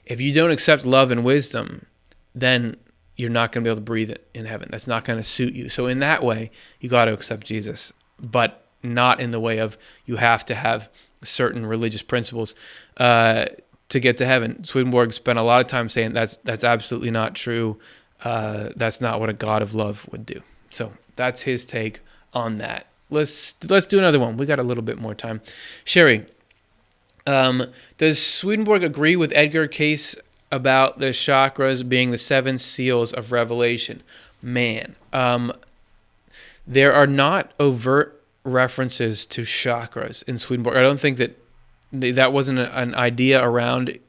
Speaker 1: if you don't accept love and wisdom, then you're not going to be able to breathe it in heaven. That's not going to suit you. So in that way, you got to accept Jesus, but not in the way of you have to have certain religious principles to get to heaven. Swedenborg spent a lot of time saying that's absolutely not true. That's not what a God of love would do. So that's his take on that. Let's do another one. We got a little bit more time. Sherry, does Swedenborg agree with Edgar Cayce about the chakras being the seven seals of Revelation? Man, there are not overt references to chakras in Swedenborg. I don't think that wasn't an idea around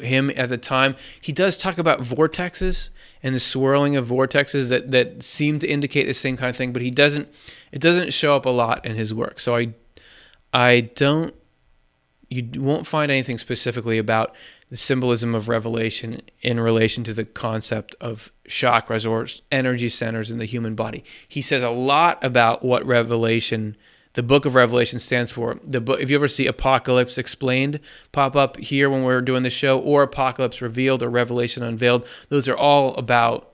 Speaker 1: him at the time. He does talk about vortexes and the swirling of vortexes that seem to indicate the same kind of thing, but it doesn't show up a lot in his work. So you won't find anything specifically about the symbolism of Revelation in relation to the concept of chakras or energy centers in the human body. He says a lot about what the book of Revelation stands for. If you ever see Apocalypse Explained pop up here when we're doing the show, or Apocalypse Revealed or Revelation Unveiled, those are all about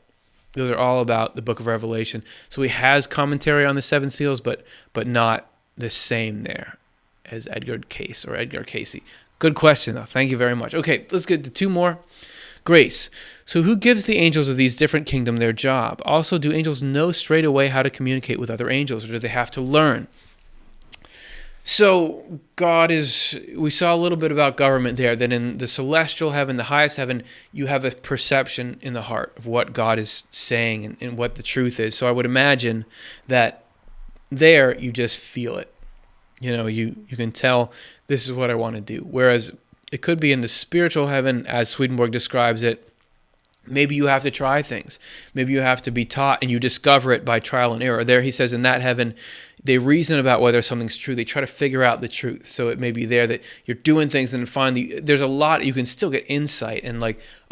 Speaker 1: the book of Revelation. So he has commentary on the seven seals, but not the same there as Edgar Cayce or Edgar Cayce. Good question, though. Thank you very much. Okay, let's get to two more. Grace. So who gives the angels of these different kingdoms their job? Also, do angels know straight away how to communicate with other angels, or do they have to learn? So we saw a little bit about government there, that in the celestial heaven, the highest heaven, you have a perception in the heart of what God is saying and what the truth is. So I would imagine that there you just feel it. You can tell this is what I want to do. Whereas it could be in the spiritual heaven, as Swedenborg describes it, maybe you have to try things. Maybe you have to be taught, and you discover it by trial and error. There he says in that heaven, they reason about whether something's true. They try to figure out the truth. So it may be there that you're doing things, and finally there's a lot, you can still get insight and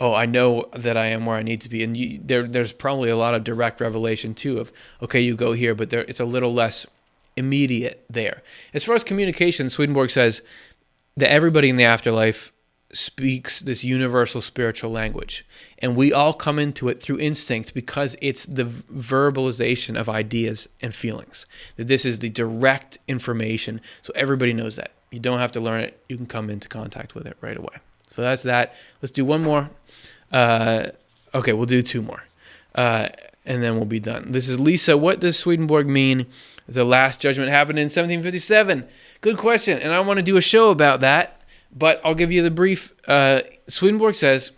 Speaker 1: I know that I am where I need to be. And there's probably a lot of direct revelation too of, okay, you go here, but it's a little less immediate there. As far as communication, Swedenborg says that everybody in the afterlife speaks this universal spiritual language, and we all come into it through instinct because it's the verbalization of ideas and feelings. That this is the direct information, so everybody knows that. You don't have to learn it. You can come into contact with it right away. So that's that. Let's do one more. Okay, we'll do two more, and then we'll be done. This is Lisa. What does Swedenborg mean? The last judgment happened in 1757. Good question, and I want to do a show about that, but I'll give you the brief. Swedenborg says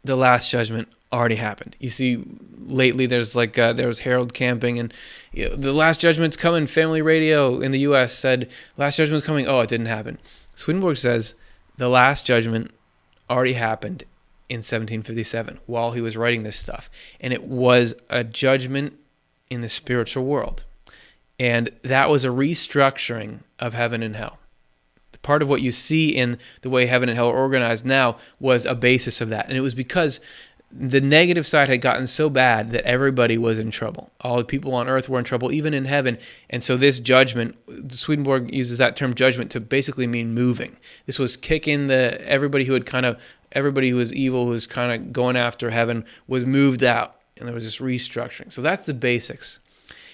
Speaker 1: the last judgment already happened. You see, lately there was Harold Camping, and the last judgment's coming. Family radio in the U.S. said last judgment's coming. Oh, it didn't happen. Swedenborg says the last judgment already happened in 1757 while he was writing this stuff, and it was a judgment in the spiritual world. And that was a restructuring of heaven and hell. Part of what you see in the way heaven and hell are organized now was a basis of that. And it was because the negative side had gotten so bad that everybody was in trouble. All the people on earth were in trouble, even in heaven. And so this judgment, Swedenborg uses that term judgment to basically mean moving. This was kicking everybody who was evil, who was kind of going after heaven, was moved out. And there was this restructuring. So that's the basics.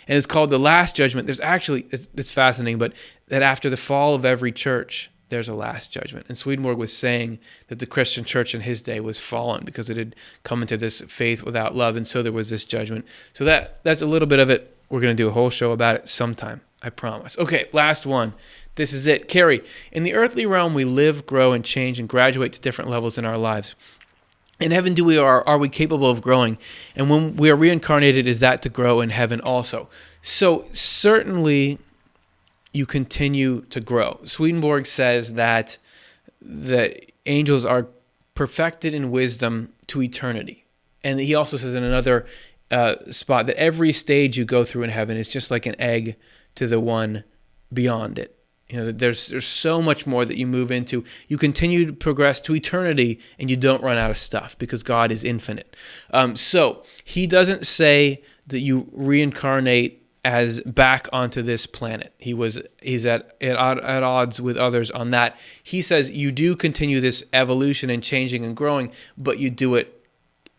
Speaker 1: And it's called the last judgment. There's actually, it's fascinating, but that after the fall of every church, there's a last judgment. And Swedenborg was saying that the Christian church in his day was fallen because it had come into this faith without love, and so there was this judgment. So that's a little bit of it. We're going to do a whole show about it sometime, I promise. Okay, last one. This is it. Carrie, in the earthly realm, we live, grow, and change and graduate to different levels in our lives. In heaven, are we capable of growing? And when we are reincarnated, is that to grow in heaven also? So certainly, you continue to grow. Swedenborg says that the angels are perfected in wisdom to eternity. And he also says in another spot that every stage you go through in heaven is just like an egg to the one beyond it. There's so much more that you move into. You continue to progress to eternity, and you don't run out of stuff because God is infinite. So he doesn't say that you reincarnate as back onto this planet. He's at odds with others on that. He says you do continue this evolution and changing and growing, but you do it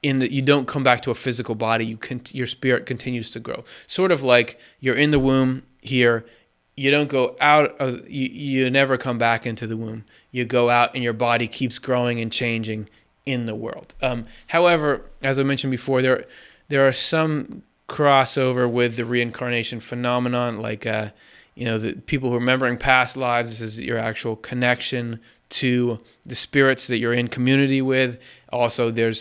Speaker 1: you don't come back to a physical body. Your spirit continues to grow. Sort of like you're in the womb here. You don't go out of, you never come back into the womb. You go out and your body keeps growing and changing in the world. However, as I mentioned before, there are some crossover with the reincarnation phenomenon, like the people who are remembering past lives. This is your actual connection to the spirits that you're in community with. Also, there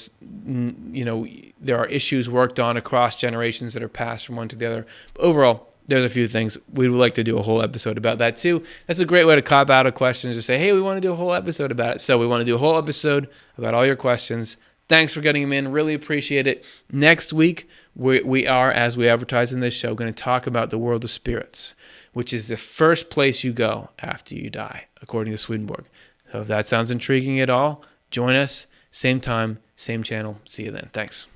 Speaker 1: are issues worked on across generations that are passed from one to the other. But overall, there's a few things. We would like to do a whole episode about that too. That's a great way to cop out of questions, to say, hey, we want to do a whole episode about it. So we want to do a whole episode about all your questions. Thanks for getting them in. Really appreciate it. Next week, we are, as we advertise in this show, going to talk about the world of spirits, which is the first place you go after you die, according to Swedenborg. So if that sounds intriguing at all, join us. Same time, same channel. See you then. Thanks.